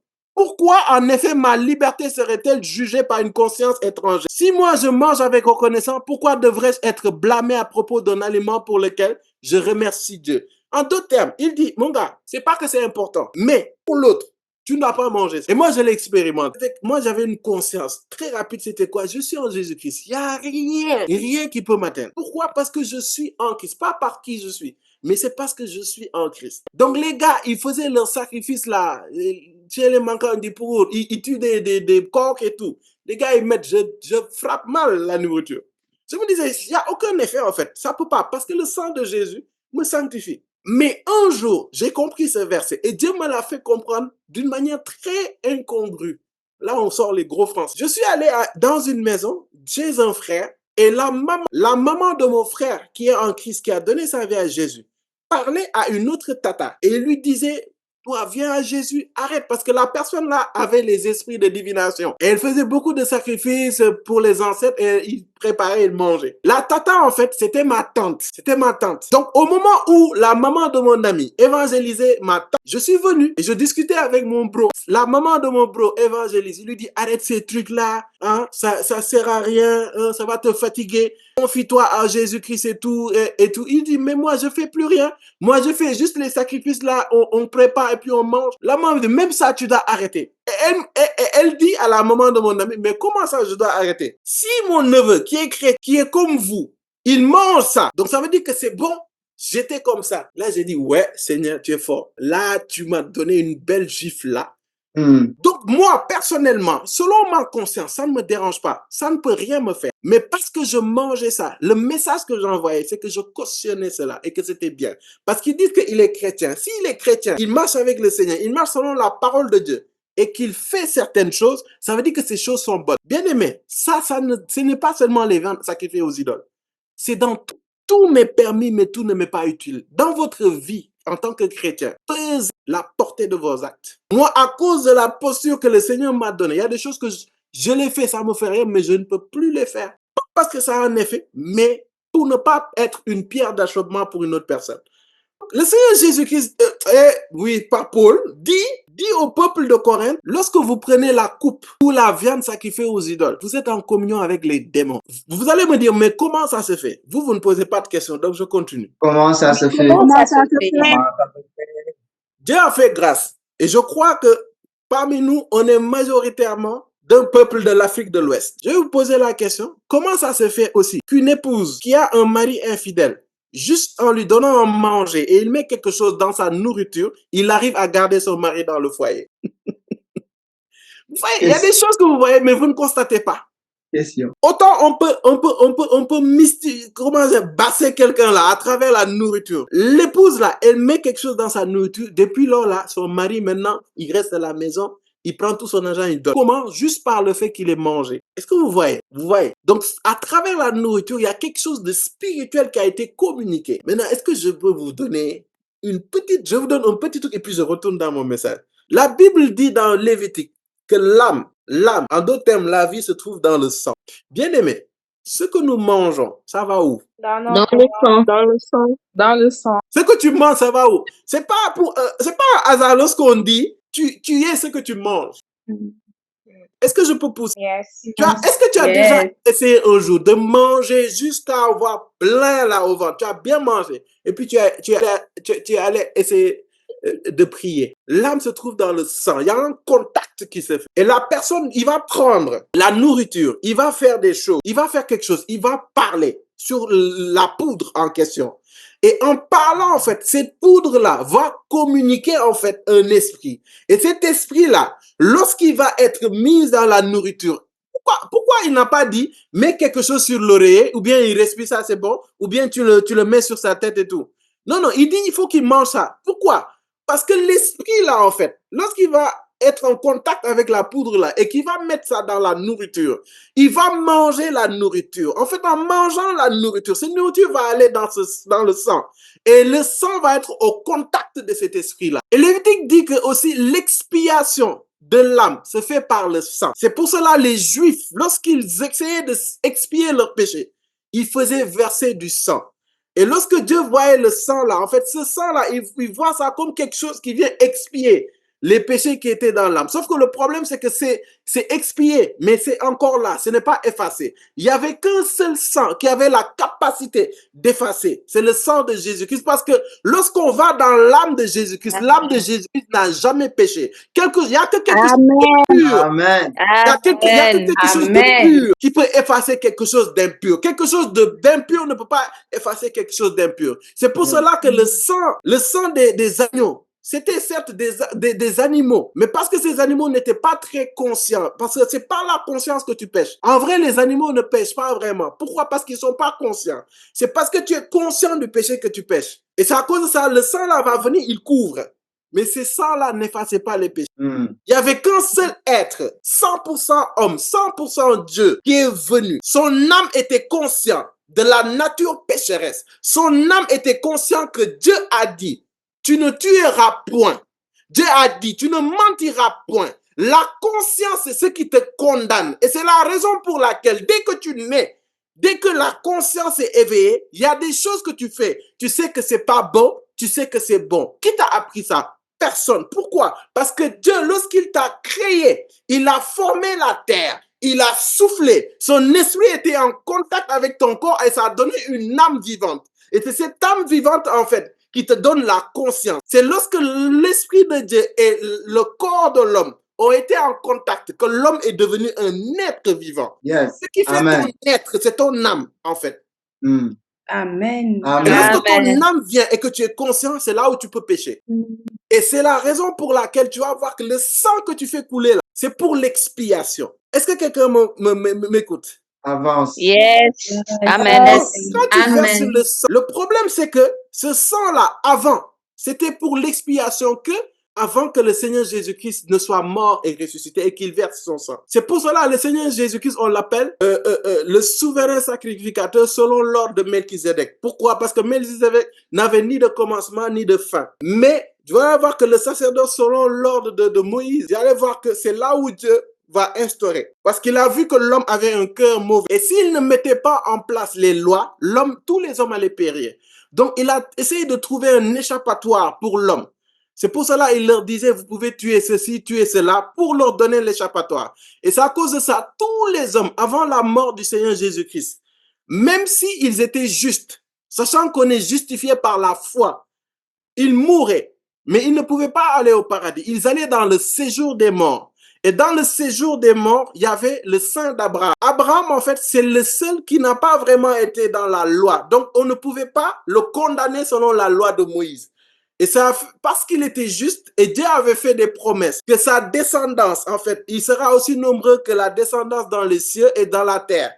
Pourquoi, en effet, ma liberté serait-elle jugée par une conscience étrangère? Si moi, je mange avec reconnaissance, pourquoi devrais-je être blâmé à propos d'un aliment pour lequel je remercie Dieu? En d'autres termes, il dit, mon gars, c'est pas que c'est important, mais pour l'autre, tu n'as pas mangé. Et moi, je l'ai expérimenté. Moi, j'avais une conscience très rapide. C'était quoi? Je suis en Jésus-Christ. Il n'y a rien qui peut m'atteindre. Pourquoi? Parce que je suis en Christ. Pas par qui je suis, mais c'est parce que je suis en Christ. Donc, les gars, ils faisaient leur sacrifice là. Chez les manquants du pour, ils tuent des coqs et tout. Les gars, ils mettent, je frappe mal la nourriture. Je me disais, il n'y a aucun effet en fait. Ça peut pas, parce que le sang de Jésus me sanctifie. Mais un jour, j'ai compris ce verset et Dieu me l'a fait comprendre d'une manière très incongrue. Là, on sort les gros français. Je suis allé dans une maison chez un frère et la maman de mon frère qui est en Christ, qui a donné sa vie à Jésus, parlait à une autre tata et lui disait, toi, viens à Jésus, arrête, parce que la personne là avait les esprits de divination. Et elle faisait beaucoup de sacrifices pour les ancêtres et il préparait et il mangeait. La tata, en fait, c'était ma tante. C'était ma tante. Donc, au moment où la maman de mon ami évangélisait ma tante, je suis venu et je discutais avec mon bro. La maman de mon bro évangélise. Il lui dit, arrête ces trucs-là, hein, ça sert à rien, hein, ça va te fatiguer. Confie-toi à Jésus-Christ et tout, et tout. Il dit, mais moi, je fais plus rien. Moi, je fais juste les sacrifices là, on prépare et puis on mange. La maman dit, même ça, tu dois arrêter. Et elle dit à la maman de mon ami, mais comment ça, je dois arrêter? Si mon neveu, qui est chrétien, qui est comme vous, il mange ça, donc ça veut dire que c'est bon. J'étais comme ça. Là, j'ai dit, ouais, Seigneur, tu es fort. Là, tu m'as donné une belle gifle là. Donc moi, personnellement, selon ma conscience, ça ne me dérange pas. Ça ne peut rien me faire. Mais parce que je mangeais ça, le message que j'envoyais, c'est que je cautionnais cela et que c'était bien. Parce qu'ils disent qu'il est chrétien. S'il est chrétien, il marche avec le Seigneur, il marche selon la parole de Dieu et qu'il fait certaines choses, ça veut dire que ces choses sont bonnes. Bien aimé, ce n'est pas seulement les viandes sacrifiées aux idoles. C'est dans tout m'est permis, mais tout ne m'est pas utile. Dans votre vie, en tant que chrétien, pesez la portée de vos actes. Moi, à cause de la posture que le Seigneur m'a donnée, il y a des choses que je les fais, ça me fait rien, mais je ne peux plus les faire. Pas parce que ça a un effet, mais pour ne pas être une pierre d'achoppement pour une autre personne. Le Seigneur Jésus-Christ, oui, par Paul, dit au peuple de Corinthe, lorsque vous prenez la coupe ou la viande sacrifiée aux idoles, vous êtes en communion avec les démons. Vous allez me dire, mais comment ça se fait? Vous ne posez pas de questions, donc je continue. Comment ça se fait? Comment ça se fait? Dieu a fait grâce. Et je crois que parmi nous, on est majoritairement d'un peuple de l'Afrique de l'Ouest. Je vais vous poser la question, comment ça se fait aussi qu'une épouse qui a un mari infidèle, juste en lui donnant à manger et il met quelque chose dans sa nourriture, il arrive à garder son mari dans le foyer? Vous voyez, il y a des choses que vous voyez, mais vous ne constatez pas. Question. Autant on peut basser quelqu'un là à travers la nourriture. L'épouse là, elle met quelque chose dans sa nourriture. Depuis lors là, son mari maintenant, il reste à la maison, il prend tout son argent, il donne. Comment? Juste par le fait qu'il ait mangé. Est-ce que vous voyez? Vous voyez? Donc, à travers la nourriture, il y a quelque chose de spirituel qui a été communiqué. Maintenant, est-ce que je peux vous donner je vous donne un petit truc et puis je retourne dans mon message. La Bible dit dans Lévitique que l'âme, en d'autres termes, la vie se trouve dans le sang. Bien aimé, ce que nous mangeons, ça va où? Dans Dans notre le sang. Dans le sang. Dans le sang. Ce que tu manges, ça va où? C'est pas un hasard lorsqu'on dit tu es ce que tu manges. Est-ce que je peux pousser? Yes. Est-ce que tu as déjà essayé un jour de manger jusqu'à avoir plein là au ventre? Tu as bien mangé. Et puis tu es allé essayer de prier. L'âme se trouve dans le sang. Il y a un contact qui se fait. Et la personne, il va prendre la nourriture. Il va faire des choses. Il va faire quelque chose. Il va parler sur la poudre en question. Et en parlant, en fait, cette poudre-là va communiquer, en fait, un esprit. Et cet esprit-là, lorsqu'il va être mis dans la nourriture, pourquoi il n'a pas dit, mets quelque chose sur l'oreiller, ou bien il respire ça, c'est bon, ou bien tu le mets sur sa tête et tout. Non, il dit, il faut qu'il mange ça. Pourquoi? Parce que l'esprit, là, en fait, lorsqu'il va être en contact avec la poudre là et qu'il va mettre ça dans la nourriture, il va manger la nourriture. En fait, en mangeant la nourriture, cette nourriture va aller dans le sang. Et le sang va être au contact de cet esprit-là. Et Lévitique dit que aussi l'expiation de l'âme se fait par le sang. C'est pour cela les Juifs, lorsqu'ils essayaient d'expier leurs péchés, ils faisaient verser du sang. Et lorsque Dieu voyait le sang là, en fait, ce sang là, il voit ça comme quelque chose qui vient expier les péchés qui étaient dans l'âme. Sauf que le problème, c'est que c'est expié, mais c'est encore là, ce n'est pas effacé. Il n'y avait qu'un seul sang qui avait la capacité d'effacer. C'est le sang de Jésus-Christ, parce que lorsqu'on va dans l'âme de Jésus-Christ, l'âme de Jésus-Christ n'a jamais péché. Il n'y a que quelque chose de pur. Amen. Il y a quelque chose de pur qui peut effacer quelque chose d'impur. Quelque chose d'impur ne peut pas effacer quelque chose d'impur. C'est pour cela que le sang des agneaux, c'était certes des animaux, mais parce que ces animaux n'étaient pas très conscients, parce que c'est par la conscience que tu pêches. En vrai, les animaux ne pêchent pas vraiment. Pourquoi? Parce qu'ils ne sont pas conscients. C'est parce que tu es conscient du péché que tu pêches. Et c'est à cause de ça, le sang là va venir, il couvre. Mais ces sangs-là n'effaçaient pas les péchés. Il n'y avait qu'un seul être, 100% homme, 100% Dieu, qui est venu. Son âme était consciente de la nature pécheresse. Son âme était consciente que Dieu a dit, tu ne tueras point. Dieu a dit, tu ne mentiras point. La conscience, c'est ce qui te condamne. Et c'est la raison pour laquelle, dès que tu nais, dès que la conscience est éveillée, il y a des choses que tu fais. Tu sais que c'est pas bon, tu sais que c'est bon. Qui t'a appris ça? Personne. Pourquoi? Parce que Dieu, lorsqu'il t'a créé, il a formé la terre, il a soufflé. Son esprit était en contact avec ton corps et ça a donné une âme vivante. Et c'est cette âme vivante, en fait, qui te donne la conscience. C'est lorsque l'esprit de Dieu et le corps de l'homme ont été en contact que l'homme est devenu un être vivant. Yes. Ce qui fait Amen. ton être, c'est ton âme, en fait. Amen. Amen. Et lorsque ton âme vient et que tu es conscient, c'est là où tu peux pécher. Et c'est la raison pour laquelle tu vas voir que le sang que tu fais couler là, c'est pour l'expiation. Est-ce que quelqu'un m'écoute? Avance. Yes. Amen. Donc, quand tu verses le sang, le problème c'est que ce sang-là, avant, c'était pour l'expiation avant que le Seigneur Jésus-Christ ne soit mort et ressuscité et qu'il verse son sang. C'est pour cela le Seigneur Jésus-Christ, on l'appelle le souverain sacrificateur selon l'ordre de Melchizedek. Pourquoi? Parce que Melchizedek n'avait ni de commencement ni de fin. Mais tu vas voir que le sacerdoce selon l'ordre de Moïse, vous allez voir que c'est là où Dieu va instaurer. Parce qu'il a vu que l'homme avait un cœur mauvais. Et s'il ne mettait pas en place les lois, tous les hommes allaient périr. Donc il a essayé de trouver un échappatoire pour l'homme. C'est pour cela qu'il leur disait, vous pouvez tuer ceci, tuer cela, pour leur donner l'échappatoire. Et c'est à cause de ça, tous les hommes, avant la mort du Seigneur Jésus-Christ, même s'ils étaient justes, sachant qu'on est justifié par la foi, ils mouraient, mais ils ne pouvaient pas aller au paradis. Ils allaient dans le séjour des morts. Et dans le séjour des morts, il y avait le sang d'Abraham. Abraham, en fait, c'est le seul qui n'a pas vraiment été dans la loi. Donc, on ne pouvait pas le condamner selon la loi de Moïse. Et ça, parce qu'il était juste, et Dieu avait fait des promesses, que sa descendance, en fait, il sera aussi nombreux que la descendance dans les cieux et dans la terre.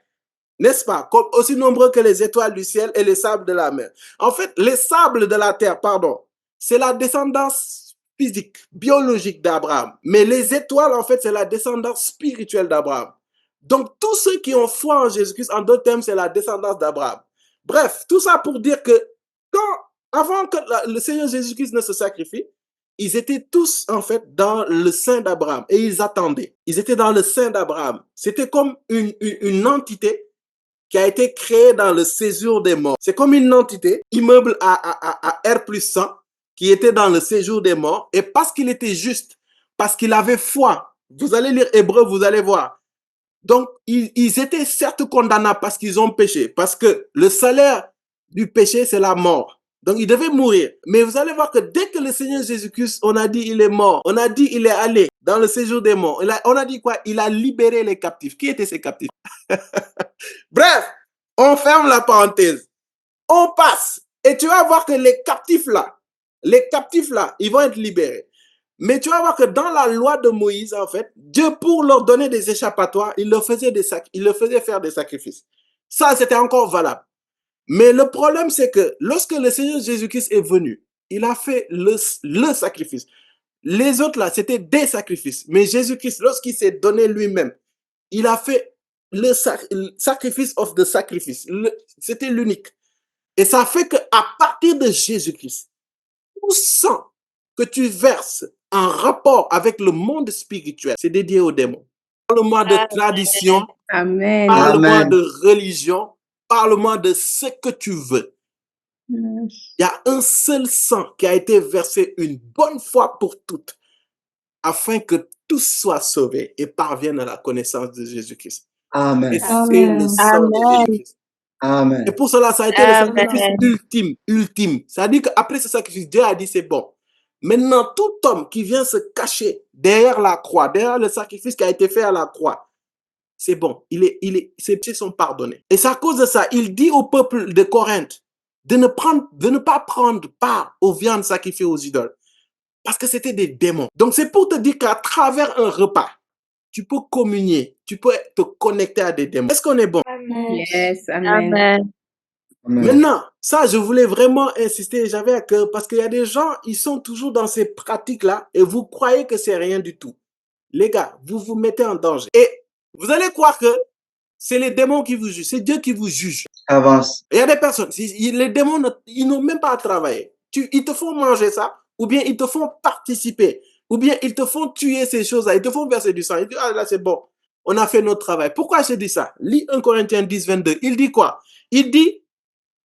N'est-ce pas? Comme aussi nombreux que les étoiles du ciel et les sables de la mer. En fait, les sables de la terre, pardon, c'est la descendance physique, biologique d'Abraham. Mais les étoiles, en fait, c'est la descendance spirituelle d'Abraham. Donc, tous ceux qui ont foi en Jésus-Christ, en d'autres termes, c'est la descendance d'Abraham. Bref, tout ça pour dire que avant que le Seigneur Jésus-Christ ne se sacrifie, ils étaient tous, en fait, dans le sein d'Abraham et ils attendaient. Ils étaient dans le sein d'Abraham. C'était comme une entité qui a été créée dans le séjour des morts. C'est comme une entité, immeuble à R+100, qui était dans le séjour des morts. Et parce qu'il était juste, parce qu'il avait foi, vous allez lire Hébreu, vous allez voir. Donc, ils étaient certes condamnables parce qu'ils ont péché. Parce que le salaire du péché, c'est la mort. Donc, il devait mourir. Mais vous allez voir que dès que le Seigneur Jésus-Christ, on a dit il est mort, on a dit il est allé dans le séjour des morts. On a dit quoi? Il a libéré les captifs. Qui étaient ces captifs? Bref, on ferme la parenthèse. On passe. Et tu vas voir que les captifs là, ils vont être libérés. Mais tu vas voir que dans la loi de Moïse, en fait, Dieu, pour leur donner des échappatoires, il leur faisait faire des sacrifices. Ça, c'était encore valable. Mais le problème, c'est que lorsque le Seigneur Jésus-Christ est venu, il a fait le sacrifice. Les autres, là, c'était des sacrifices. Mais Jésus-Christ, lorsqu'il s'est donné lui-même, il a fait le sacrifice of the sacrifice. C'était l'unique. Et ça fait qu'à partir de Jésus-Christ, tout sang que tu verses en rapport avec le monde spirituel, c'est dédié aux démons. Parle-moi de tradition, Amen. parle-moi de religion, parle-moi de ce que tu veux. Il y a un seul sang qui a été versé une bonne fois pour toutes. afin que tous soient sauvés et parviennent à la connaissance de Jésus-Christ. Amen. Et c'est le sang de Amen. Jésus-Christ. Amen. Et pour cela, ça a été le sacrifice Amen. ultime. C'est-à-dire qu'après ce sacrifice, Dieu a dit c'est bon. Maintenant, tout homme qui vient se cacher derrière la croix, derrière le sacrifice qui a été fait à la croix, c'est bon. Ses péchés sont pardonnés. Et c'est à cause de ça, il dit au peuple de Corinthe de ne pas prendre part aux viandes sacrifiées aux idoles. Parce que c'était des démons. Donc c'est pour te dire qu'à travers un repas, tu peux communier, tu peux te connecter à des démons. Est-ce qu'on est bon? Amen. Yes, amen. Amen. Amen. Maintenant, ça, je voulais vraiment insister, j'avais à cœur, parce qu'il y a des gens, ils sont toujours dans ces pratiques-là et vous croyez que c'est rien du tout. Les gars, vous vous mettez en danger. Et vous allez croire que c'est les démons qui vous jugent, c'est Dieu qui vous juge. Avance. Il y a des personnes, les démons, ils n'ont même pas à travailler. Ils te font manger ça, ou bien ils te font participer, ou bien ils te font tuer ces choses-là, ils te font verser du sang. Ils disent, ah là, c'est bon, on a fait notre travail. Pourquoi je dis ça? Lis 1 Corinthiens 10, 22. Il dit quoi? Il dit,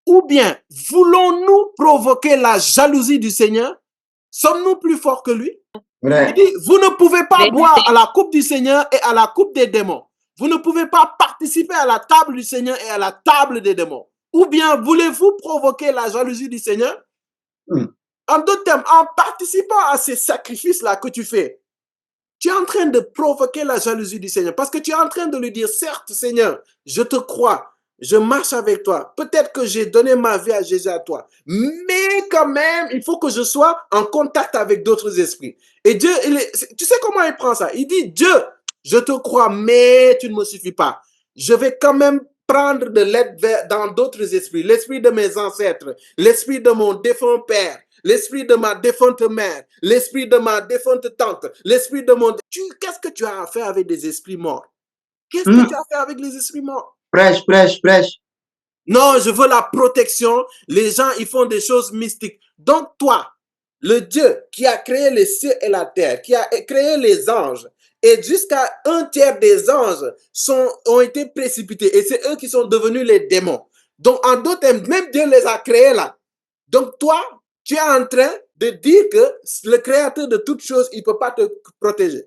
ou bien voulons-nous provoquer la jalousie du Seigneur? Sommes-nous plus forts que lui? Il Vrai. dit, vous ne pouvez pas Vérité. boire à la coupe du Seigneur et à la coupe des démons. Vous ne pouvez pas participer à la table du Seigneur et à la table des démons. Ou bien voulez-vous provoquer la jalousie du Seigneur? En d'autres termes, en participant à ces sacrifices-là que tu fais, tu es en train de provoquer la jalousie du Seigneur. Parce que tu es en train de lui dire, certes, Seigneur, je te crois, je marche avec toi. Peut-être que j'ai donné ma vie à Jésus à toi. Mais quand même, il faut que je sois en contact avec d'autres esprits. Et Dieu, tu sais comment il prend ça? Il dit, Dieu, je te crois, mais tu ne me suffis pas. Je vais quand même prendre de l'aide dans d'autres esprits. L'esprit de mes ancêtres, l'esprit de mon défunt père, l'esprit de ma défunte mère, l'esprit de ma défunte tante, l'esprit de mon... Qu'est-ce que tu as à faire avec des esprits morts? Qu'est-ce que tu as à faire avec les esprits morts? Prêche, prêche, prêche. Non, je veux la protection. Les gens, ils font des choses mystiques. Donc toi, le Dieu qui a créé les cieux et la terre, qui a créé les anges, et jusqu'à 1/3 des anges ont été précipités. Et c'est eux qui sont devenus les démons. Donc en d'autres termes, même Dieu les a créés là. Donc toi, tu es en train de dire que le créateur de toutes choses, il ne peut pas te protéger.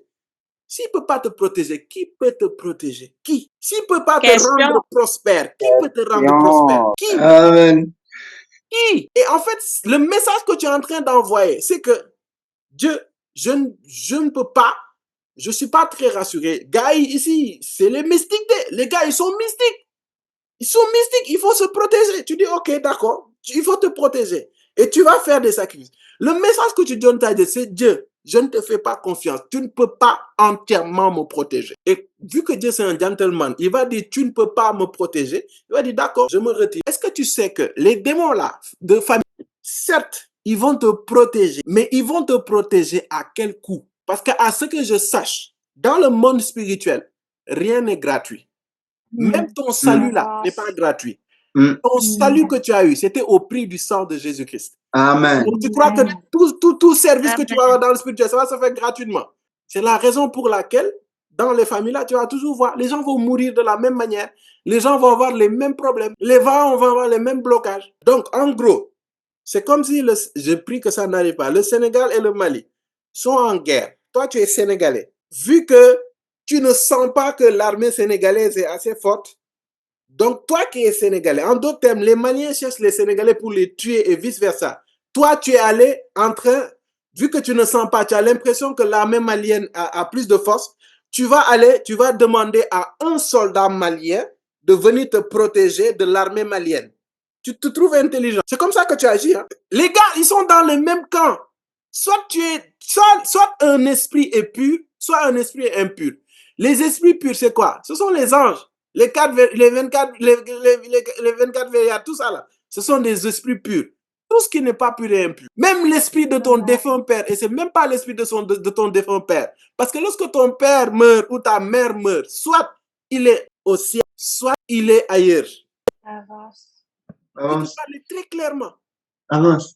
S'il ne peut pas te protéger, qui peut te protéger? Qui? S'il ne peut pas te rendre prospère, qui peut te rendre prospère? Qui? Amen. Qui? Et en fait, le message que tu es en train d'envoyer, c'est que Dieu, je ne peux pas, je ne suis pas très rassuré. Gars, ici, c'est les mystiques. Les gars, ils sont mystiques. Ils sont mystiques, il faut se protéger. Tu dis, ok, d'accord, il faut te protéger. Et tu vas faire des sacrifices. Le message que tu donnes à Dieu, c'est Dieu, je ne te fais pas confiance. Tu ne peux pas entièrement me protéger. Et vu que Dieu, c'est un gentleman, il va dire, tu ne peux pas me protéger. Il va dire, d'accord, je me retire. Est-ce que tu sais que les démons là, de famille, certes, ils vont te protéger, mais ils vont te protéger à quel coût? Parce qu'à ce que je sache, dans le monde spirituel, rien n'est gratuit. Même ton salut là n'est pas gratuit. Ton salut que tu as eu, c'était au prix du sang de Jésus-Christ. Amen. Donc tu crois que tout service que tu vas avoir dans le spirituel, ça va se faire gratuitement. C'est la raison pour laquelle, dans les familles là, tu vas toujours voir, les gens vont mourir de la même manière, les gens vont avoir les mêmes problèmes, les parents vont avoir les mêmes blocages. Donc en gros, c'est comme si, je prie que ça n'arrive pas, le Sénégal et le Mali sont en guerre. Toi, tu es sénégalais. Vu que tu ne sens pas que l'armée sénégalaise est assez forte, donc toi qui es sénégalais, en d'autres termes, les Maliens cherchent les Sénégalais pour les tuer et vice-versa. Toi, tu es allé en train, vu que tu ne sens pas, tu as l'impression que l'armée malienne a plus de force, tu vas demander à un soldat malien de venir te protéger de l'armée malienne. Tu te trouves intelligent. C'est comme ça que tu agis. Hein? Les gars, ils sont dans le même camp. Soit un esprit est pur, soit un esprit est impur. Les esprits purs, c'est quoi? Ce sont les anges. Les 24 veillards, tout ça là. Ce sont des esprits purs. Tout ce qui n'est pas pur est impur. Même l'esprit de ton défunt père, et c'est même pas l'esprit de ton défunt père. Parce que lorsque ton père meurt ou ta mère meurt, soit il est au ciel, soit il est ailleurs. Avance. Je te parle très clairement. Avance.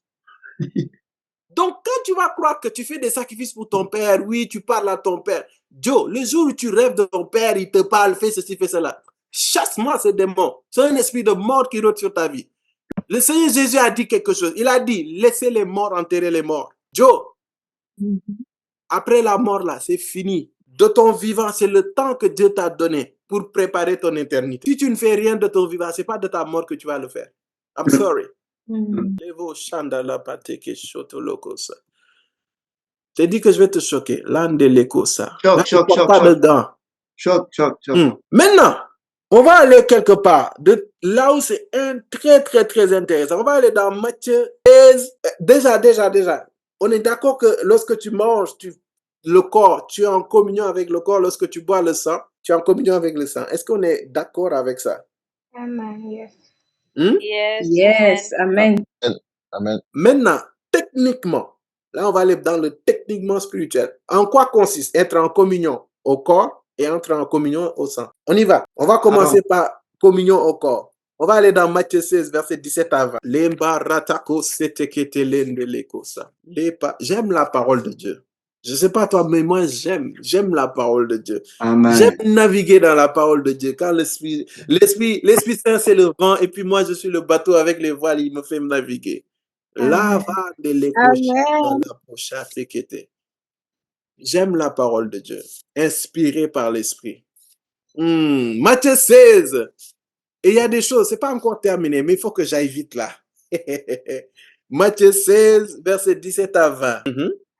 Donc, quand tu vas croire que tu fais des sacrifices pour ton père, oui, tu parles à ton père. Joe, le jour où tu rêves de ton père, il te parle, fais ceci, fais cela. Chasse-moi ces démons. C'est un esprit de mort qui rôde sur ta vie. Le Seigneur Jésus a dit quelque chose. Il a dit, laissez les morts enterrer les morts. Joe, Après la mort, là, c'est fini. De ton vivant, c'est le temps que Dieu t'a donné pour préparer ton éternité. Si tu ne fais rien de ton vivant, c'est pas de ta mort que tu vas le faire. I'm sorry. Levo Shandala Pateke Shotolokosa. T'ai dit que je vais te choquer. Landelekosa. Là, Choc, tu choc, portes choc, pas de choc. gants. Choc, choc, choc. Maintenant, on va aller quelque part. De là où c'est très intéressant. On va aller dans Matthieu 16. Déjà. On est d'accord que lorsque tu manges le corps, tu es en communion avec le corps. Lorsque tu bois le sang, tu es en communion avec le sang. Est-ce qu'on est d'accord avec ça? Amen. Yes. Yes. Yes. Amen. Amen. Maintenant, techniquement, là, on va aller dans le techniquement spirituel. En quoi consiste être en communion au corps et entrer en communion au sang? On y va. On va commencer par communion au corps. On va aller dans Matthieu 16, verset 17 à 20. J'aime la parole de Dieu. Je ne sais pas toi, mais moi, j'aime la parole de Dieu. Amen. J'aime naviguer dans la parole de Dieu. Quand l'Esprit Saint, c'est le vent, et puis moi, je suis le bateau avec les voiles, il me fait naviguer. Lava de J'aime la parole de Dieu, inspirée par l'Esprit. Matthieu 16. Et il y a des choses, c'est pas encore terminé, mais il faut que j'aille vite là. Matthieu 16, verset 17 à 20.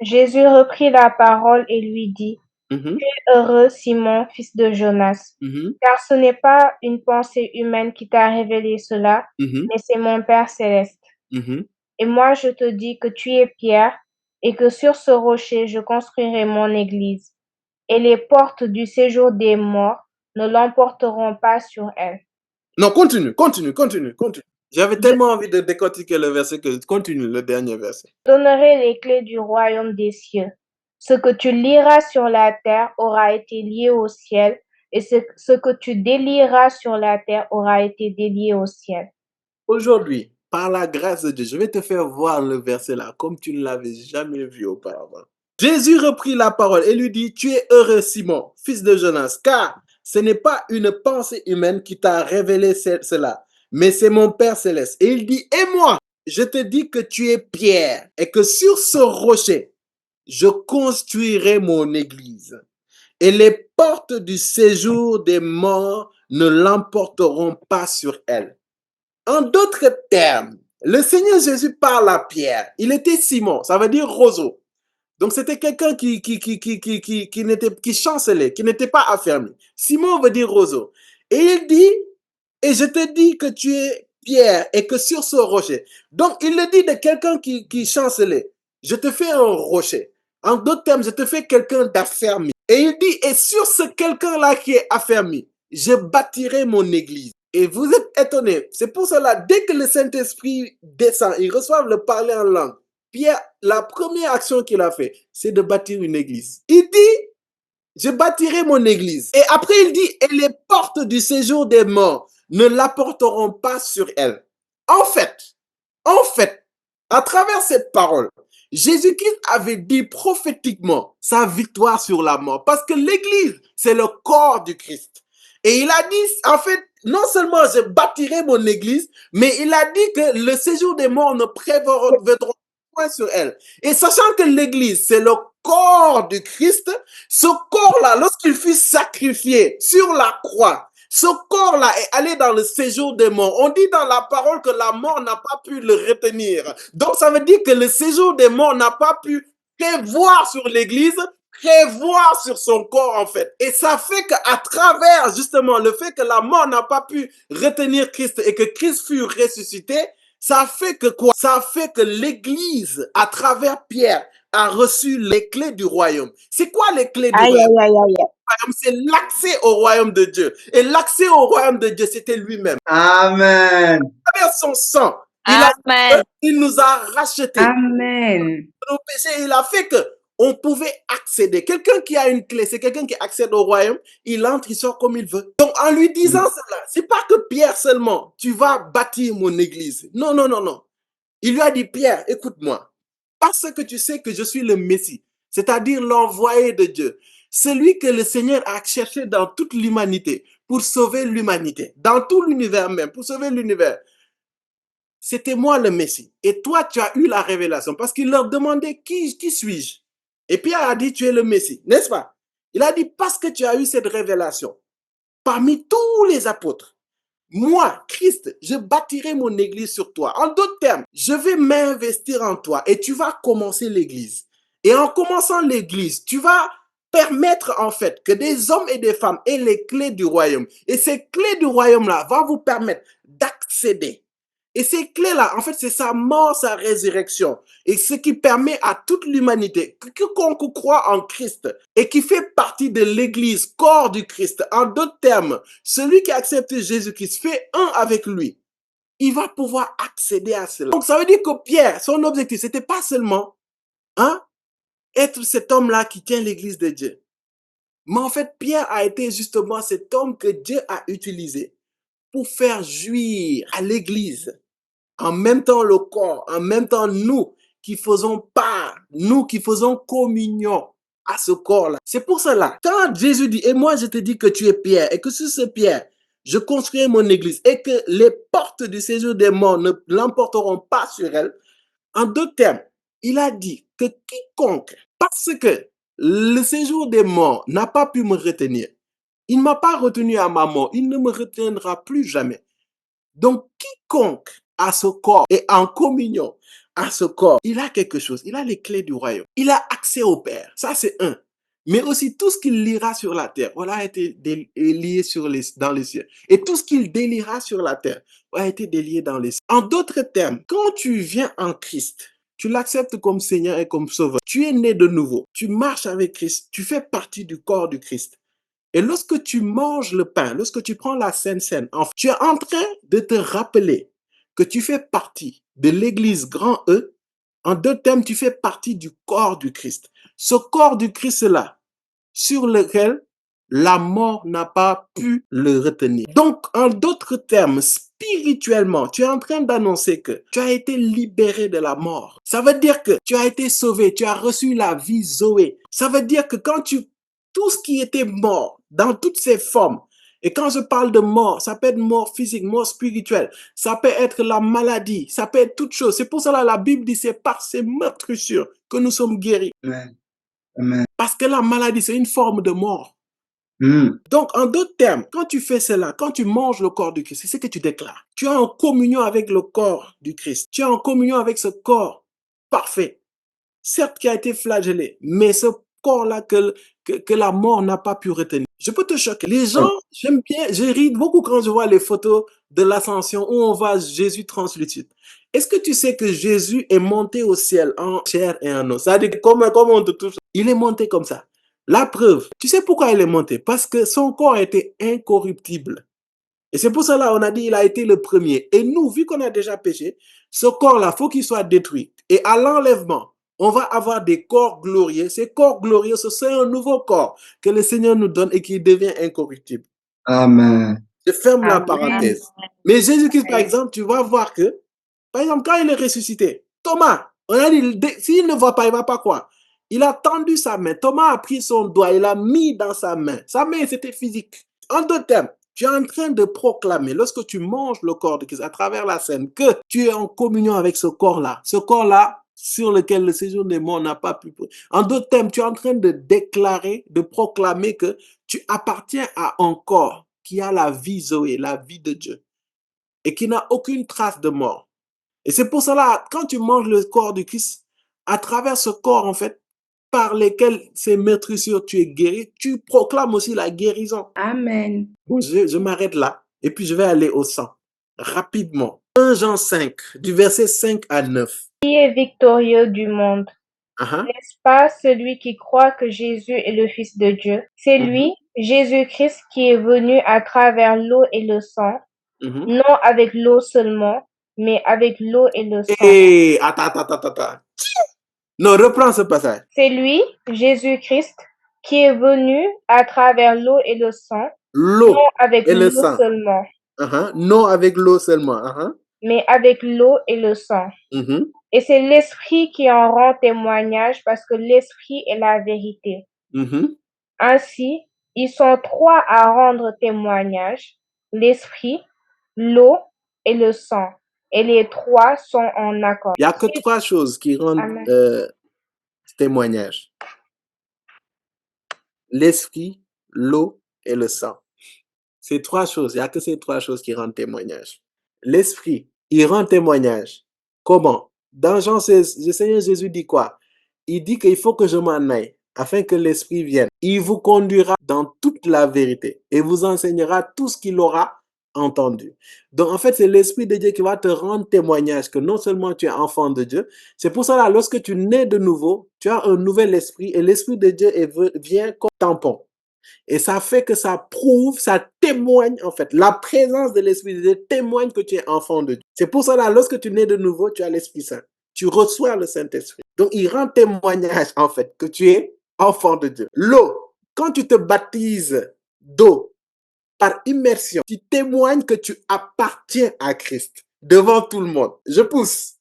Jésus reprit la parole et lui dit, Tu es heureux, Simon, fils de Jonas, car ce n'est pas une pensée humaine qui t'a révélé cela, mais c'est mon Père céleste. Et moi, je te dis que tu es Pierre, et que sur ce rocher, je construirai mon église, et les portes du séjour des morts ne l'emporteront pas sur elle. Non, continue. J'avais tellement envie de décortiquer le verset que continue le dernier verset. Je donnerai les clés du royaume des cieux. Ce que tu lieras sur la terre aura été lié au ciel, et ce que tu délieras sur la terre aura été délié au ciel. Aujourd'hui, par la grâce de Dieu, je vais te faire voir le verset là, comme tu ne l'avais jamais vu auparavant. Jésus reprit la parole et lui dit, tu es heureux, Simon, fils de Jonas, car ce n'est pas une pensée humaine qui t'a révélé cela, mais c'est mon Père céleste. Et il dit, et moi, je te dis que tu es Pierre, et que sur ce rocher, je construirai mon église. Et les portes du séjour des morts ne l'emporteront pas sur elle. En d'autres termes, le Seigneur Jésus parle à Pierre. Il était Simon, ça veut dire roseau. Donc c'était quelqu'un qui chancelait, qui n'était pas affermi. Simon veut dire roseau. Et il dit, et je te dis que tu es Pierre et que sur ce rocher. Donc il le dit de quelqu'un qui chancelait. Je te fais un rocher. En d'autres termes, je te fais quelqu'un d'affermi. Et il dit, et sur ce quelqu'un-là qui est affermi, je bâtirai mon église. Et vous êtes étonnés. C'est pour cela, dès que le Saint-Esprit descend, ils reçoivent le parler en langue. Pierre, la première action qu'il a fait, c'est de bâtir une église. Il dit, je bâtirai mon église. Et après, il dit, et les portes du séjour des morts ne l'apporteront pas sur elle. En fait, à travers cette parole, Jésus-Christ avait dit prophétiquement sa victoire sur la mort. Parce que l'église, c'est le corps du Christ. Et il a dit, en fait, non seulement je bâtirai mon église, mais il a dit que le séjour des morts ne prévaudront point sur elle. Et sachant que l'église, c'est le corps du Christ, ce corps-là, lorsqu'il fut sacrifié sur la croix, ce corps-là est allé dans le séjour des morts. On dit dans la parole que la mort n'a pas pu le retenir. Donc ça veut dire que le séjour des morts n'a pas pu prévoir sur l'église, prévoir sur son corps en fait. Et ça fait qu'à travers justement le fait que la mort n'a pas pu retenir Christ et que Christ fut ressuscité, ça fait que quoi? Ça fait que l'église, à travers Pierre, a reçu les clés du royaume. C'est quoi les clés du royaume? C'est l'accès au royaume de Dieu. Et l'accès au royaume de Dieu, c'était lui-même. Amen. À travers son sang, il nous a rachetés. Amen. Nos péchés, il a fait que on pouvait accéder. Quelqu'un qui a une clé, c'est quelqu'un qui accède au royaume, il entre, il sort comme il veut. Donc en lui disant cela, c'est pas que Pierre seulement, tu vas bâtir mon église. Non. Il lui a dit, Pierre, écoute-moi, parce que tu sais que je suis le Messie, c'est-à-dire l'envoyé de Dieu, celui que le Seigneur a cherché dans toute l'humanité pour sauver l'humanité, dans tout l'univers même, pour sauver l'univers. C'était moi le Messie. Et toi, tu as eu la révélation parce qu'il leur demandait qui suis-je? Et Pierre a dit, tu es le Messie, n'est-ce pas? Il a dit, parce que tu as eu cette révélation, parmi tous les apôtres, moi, Christ, je bâtirai mon église sur toi. En d'autres termes, je vais m'investir en toi et tu vas commencer l'église. Et en commençant l'église, tu vas permettre en fait que des hommes et des femmes aient les clés du royaume. Et ces clés du royaume-là vont vous permettre d'accéder. Et ces clés-là, en fait, c'est sa mort, sa résurrection. Et ce qui permet à toute l'humanité, quiconque croit en Christ et qui fait partie de l'église, corps du Christ, en d'autres termes, celui qui accepte Jésus-Christ fait un avec lui. Il va pouvoir accéder à cela. Donc, ça veut dire que Pierre, son objectif, c'était pas seulement, être cet homme-là qui tient l'église de Dieu. Mais en fait, Pierre a été justement cet homme que Dieu a utilisé pour faire jouir à l'église. En même temps le corps, en même temps nous qui faisons part, nous qui faisons communion à ce corps-là. C'est pour cela, quand Jésus dit, et moi je te dis que tu es Pierre, et que sur ce Pierre, je construirai mon église, et que les portes du séjour des morts ne l'emporteront pas sur elle, en d'autres termes, il a dit que quiconque, parce que le séjour des morts n'a pas pu me retenir, il ne m'a pas retenu à ma mort, il ne me retiendra plus jamais. Donc, quiconque a ce corps et en communion à ce corps, il a quelque chose, il a les clés du royaume, il a accès au Père, ça c'est un. Mais aussi tout ce qu'il lira sur la terre, voilà, a été lié dans les cieux. Et tout ce qu'il délira sur la terre a été délié dans les cieux. En d'autres termes, quand tu viens en Christ, tu l'acceptes comme Seigneur et comme Sauveur, tu es né de nouveau, tu marches avec Christ, tu fais partie du corps du Christ. Et lorsque tu manges le pain, lorsque tu prends la Sainte Seine, tu es en train de te rappeler que tu fais partie de l'Église grand E. En deux termes, tu fais partie du corps du Christ. Ce corps du Christ-là, sur lequel la mort n'a pas pu le retenir. Donc, en d'autres termes, spirituellement, tu es en train d'annoncer que tu as été libéré de la mort. Ça veut dire que tu as été sauvé, tu as reçu la vie Zoé. Ça veut dire que tout ce qui était mort, dans toutes ses formes, et quand je parle de mort, ça peut être mort physique, mort spirituelle, ça peut être la maladie, ça peut être toute chose. C'est pour cela que la Bible dit c'est par ces meurtrissures que nous sommes guéris. Amen. Amen. Parce que la maladie, c'est une forme de mort. Mm. Donc, en d'autres termes, quand tu fais cela, quand tu manges le corps du Christ, c'est ce que tu déclares. Tu es en communion avec le corps du Christ. Tu es en communion avec ce corps parfait. Certes, qui a été flagellé, mais ce corps-là que la mort n'a pas pu retenir. Je peux te choquer. Les gens, j'aime bien, je ris beaucoup quand je vois les photos de l'ascension où on voit Jésus translucide. Est-ce que tu sais que Jésus est monté au ciel en chair et en os? C'est-à-dire, comme on te touche, il est monté comme ça. La preuve, tu sais pourquoi il est monté? Parce que son corps était incorruptible. Et c'est pour cela qu'on a dit il a été le premier. Et nous, vu qu'on a déjà péché, ce corps-là, faut qu'il soit détruit. Et à l'enlèvement, on va avoir des corps glorieux. Ces corps glorieux, ce c'est un nouveau corps que le Seigneur nous donne et qui devient incorruptible. Amen. Je ferme la Amen. parenthèse. Mais Jésus-Christ, par exemple, tu vas voir que, par exemple, quand il est ressuscité, Thomas, on a dit, s'il ne voit pas, il ne va pas croire. Il a tendu sa main. Thomas a pris son doigt, il l'a mis dans sa main. Sa main, c'était physique. En d'autres termes, tu es en train de proclamer, lorsque tu manges le corps de Christ à travers la scène, que tu es en communion avec ce corps-là sur lequel le séjour des morts n'a pas pu. En d'autres termes, tu es en train de déclarer, de proclamer que tu appartiens à un corps qui a la vie Zoé, la vie de Dieu, et qui n'a aucune trace de mort. Et c'est pour cela, quand tu manges le corps du Christ, à travers ce corps, en fait, par lesquels ces meurtrissures tu es guéri, tu proclames aussi la guérison. Amen. Bon, je m'arrête là, et puis je vais aller au sang, rapidement. 1 Jean 5, du verset 5 à 9. Qui est victorieux du monde? N'est-ce pas celui qui croit que Jésus est le Fils de Dieu? C'est lui, Jésus-Christ, qui est venu à travers l'eau et le sang, non avec l'eau seulement, mais avec l'eau et le sang. Et attends. Non, reprends ce passage. C'est lui, Jésus-Christ, qui est venu à travers l'eau et le sang, L'eau non avec et le l'eau sang. seulement, Non avec l'eau seulement. mais avec l'eau et le sang. Et c'est l'Esprit qui en rend témoignage parce que l'Esprit est la vérité. Ainsi, ils sont trois à rendre témoignage, l'Esprit, l'eau et le sang. Et les trois sont en accord. Il n'y a que trois choses qui rendent témoignage. L'esprit, l'eau et le sang. Ces trois choses, il n'y a que ces trois choses qui rendent témoignage. L'esprit, il rend témoignage. Comment? Dans Jean 16, le Seigneur Jésus dit quoi? Il dit qu'il faut que je m'en aille afin que l'esprit vienne. Il vous conduira dans toute la vérité et vous enseignera tout ce qu'il aura entendu. Donc en fait, c'est l'esprit de Dieu qui va te rendre témoignage que non seulement tu es enfant de Dieu, c'est pour ça là, lorsque tu nais de nouveau, tu as un nouvel esprit et l'esprit de Dieu vient comme tampon. Et ça fait que ça prouve, ça témoigne en fait. La présence de l'Esprit de Dieu témoigne que tu es enfant de Dieu. C'est pour cela, lorsque tu nais de nouveau, tu as l'Esprit Saint. Tu reçois le Saint-Esprit. Donc, il rend témoignage en fait que tu es enfant de Dieu. L'eau, quand tu te baptises d'eau par immersion, tu témoignes que tu appartiens à Christ devant tout le monde. Je pousse.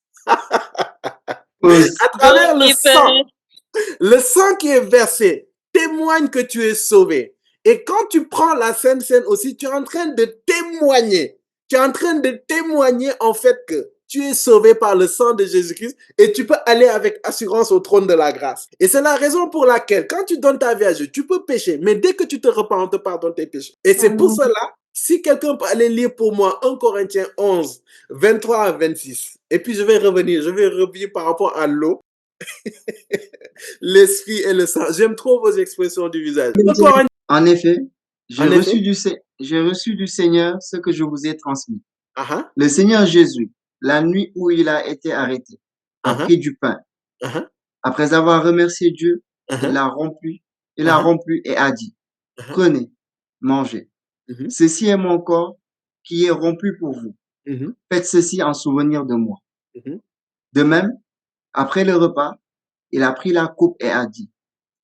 Pause. À travers le sang qui est versé témoigne que tu es sauvé. Et quand tu prends la Sainte Seine aussi, tu es en train de témoigner. Tu es en train de témoigner en fait que tu es sauvé par le sang de Jésus-Christ et tu peux aller avec assurance au trône de la grâce. Et c'est la raison pour laquelle quand tu donnes ta vie à Dieu, tu peux pécher, mais dès que tu te repens, on te pardonne tes péchés. Et c'est pour cela, si quelqu'un peut aller lire pour moi 1 Corinthiens 11, 23 à 26, et puis je vais revenir par rapport à l'eau, l'esprit et le sang. J'aime trop vos expressions du visage. En effet, j'ai En effet. reçu du Seigneur ce que je vous ai transmis. Uh-huh, Le Seigneur Jésus, la nuit où il a été arrêté, a uh-huh, pris du pain. uh-huh, Après avoir remercié Dieu, il uh-huh, l'a rompu, uh-huh, et a dit, uh-huh, prenez, mangez. uh-huh, Ceci est mon corps qui est rompu pour vous. uh-huh, Faites ceci en souvenir de moi. uh-huh. De même, après le repas, il a pris la coupe et a dit,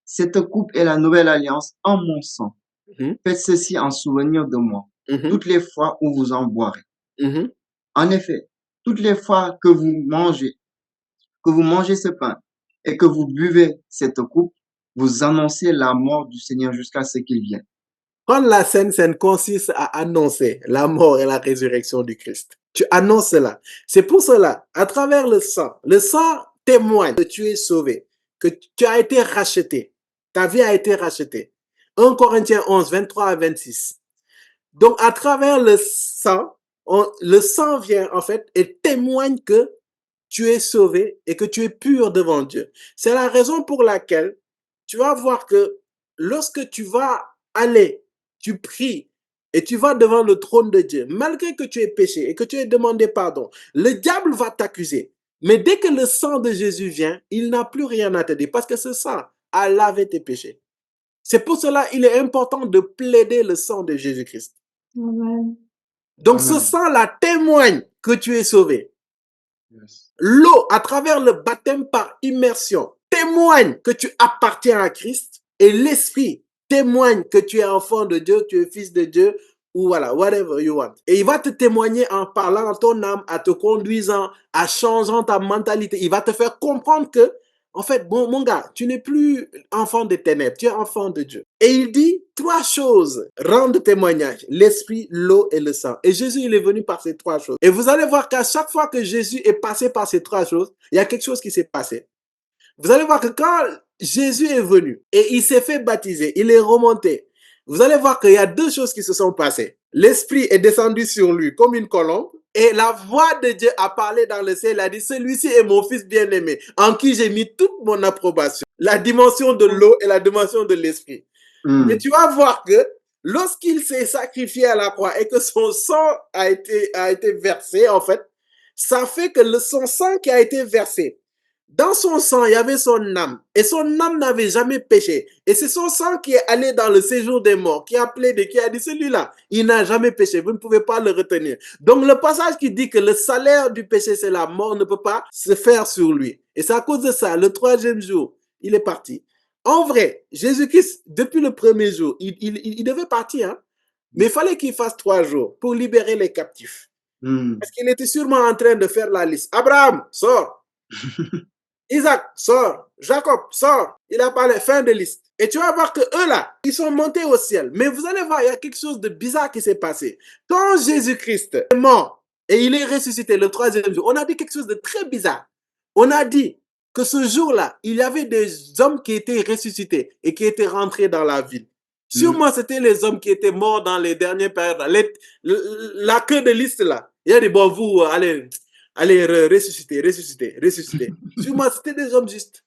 cette coupe est la nouvelle alliance en mon sang. Mhm, Faites ceci en souvenir de moi, mhm, toutes les fois où vous en boirez. mhm. En effet, toutes les fois que vous mangez ce pain et que vous buvez cette coupe, vous annoncez la mort du Seigneur jusqu'à ce qu'il vienne. Quand la Sainte Seine consiste à annoncer la mort et la résurrection du Christ, tu annonces cela. C'est pour cela, à travers le sang témoigne que tu es sauvé, que tu as été racheté, ta vie a été rachetée. 1 Corinthiens 11, 23 à 26. Donc, à travers le sang vient en fait et témoigne que tu es sauvé et que tu es pur devant Dieu. C'est la raison pour laquelle tu vas voir que lorsque tu vas aller, tu pries et tu vas devant le trône de Dieu, malgré que tu aies péché et que tu aies demandé pardon, le diable va t'accuser. Mais dès que le sang de Jésus vient, il n'a plus rien à te dire parce que ce sang a lavé tes péchés. C'est pour cela qu'il est important de plaider le sang de Jésus-Christ. Amen. Donc Amen. ce sang-là témoigne que tu es sauvé. Yes. L'eau, à travers le baptême par immersion, témoigne que tu appartiens à Christ et l'esprit témoigne que tu es enfant de Dieu, tu es fils de Dieu ou voilà, whatever you want. Et il va te témoigner en parlant à ton âme, à te conduisant, à changeant ta mentalité. Il va te faire comprendre que en fait, mon gars, tu n'es plus enfant des ténèbres, tu es enfant de Dieu. Et il dit, trois choses rendent témoignage, l'esprit, l'eau et le sang. Et Jésus, il est venu par ces trois choses. Et vous allez voir qu'à chaque fois que Jésus est passé par ces trois choses, il y a quelque chose qui s'est passé. Vous allez voir que quand Jésus est venu et il s'est fait baptiser, il est remonté, vous allez voir qu'il y a deux choses qui se sont passées. L'esprit est descendu sur lui comme une colombe. Et la voix de Dieu a parlé dans le ciel, il a dit, celui-ci est mon fils bien-aimé, en qui j'ai mis toute mon approbation. La dimension de l'eau et la dimension de l'esprit. Mais tu vas voir que lorsqu'il s'est sacrifié à la croix et que son sang a été versé, en fait, ça fait que son sang qui a été versé, dans son sang, il y avait son âme. Et son âme n'avait jamais péché. Et c'est son sang qui est allé dans le séjour des morts, qui a plaidé, qui a dit, celui-là, il n'a jamais péché. Vous ne pouvez pas le retenir. Donc, le passage qui dit que le salaire du péché, c'est la mort, ne peut pas se faire sur lui. Et c'est à cause de ça, le troisième jour, il est parti. En vrai, Jésus-Christ, depuis le premier jour, il devait partir, hein? Mais il fallait qu'il fasse 3 jours pour libérer les captifs. Parce qu'il était sûrement en train de faire la liste. Abraham, sors. Isaac, sors. Jacob, sors. Il a parlé, fin de liste. Et tu vas voir que eux là, ils sont montés au ciel. Mais vous allez voir, il y a quelque chose de bizarre qui s'est passé. Quand Jésus-Christ est mort et il est ressuscité le troisième jour, on a dit quelque chose de très bizarre. On a dit que ce jour-là, il y avait des hommes qui étaient ressuscités et qui étaient rentrés dans la ville. Sûrement, c'était les hommes qui étaient morts dans les dernières périodes. La queue de liste là. Il y a des bon, vous, allez ressusciter, ressusciter, ressusciter. Sûrement, c'était des hommes justes.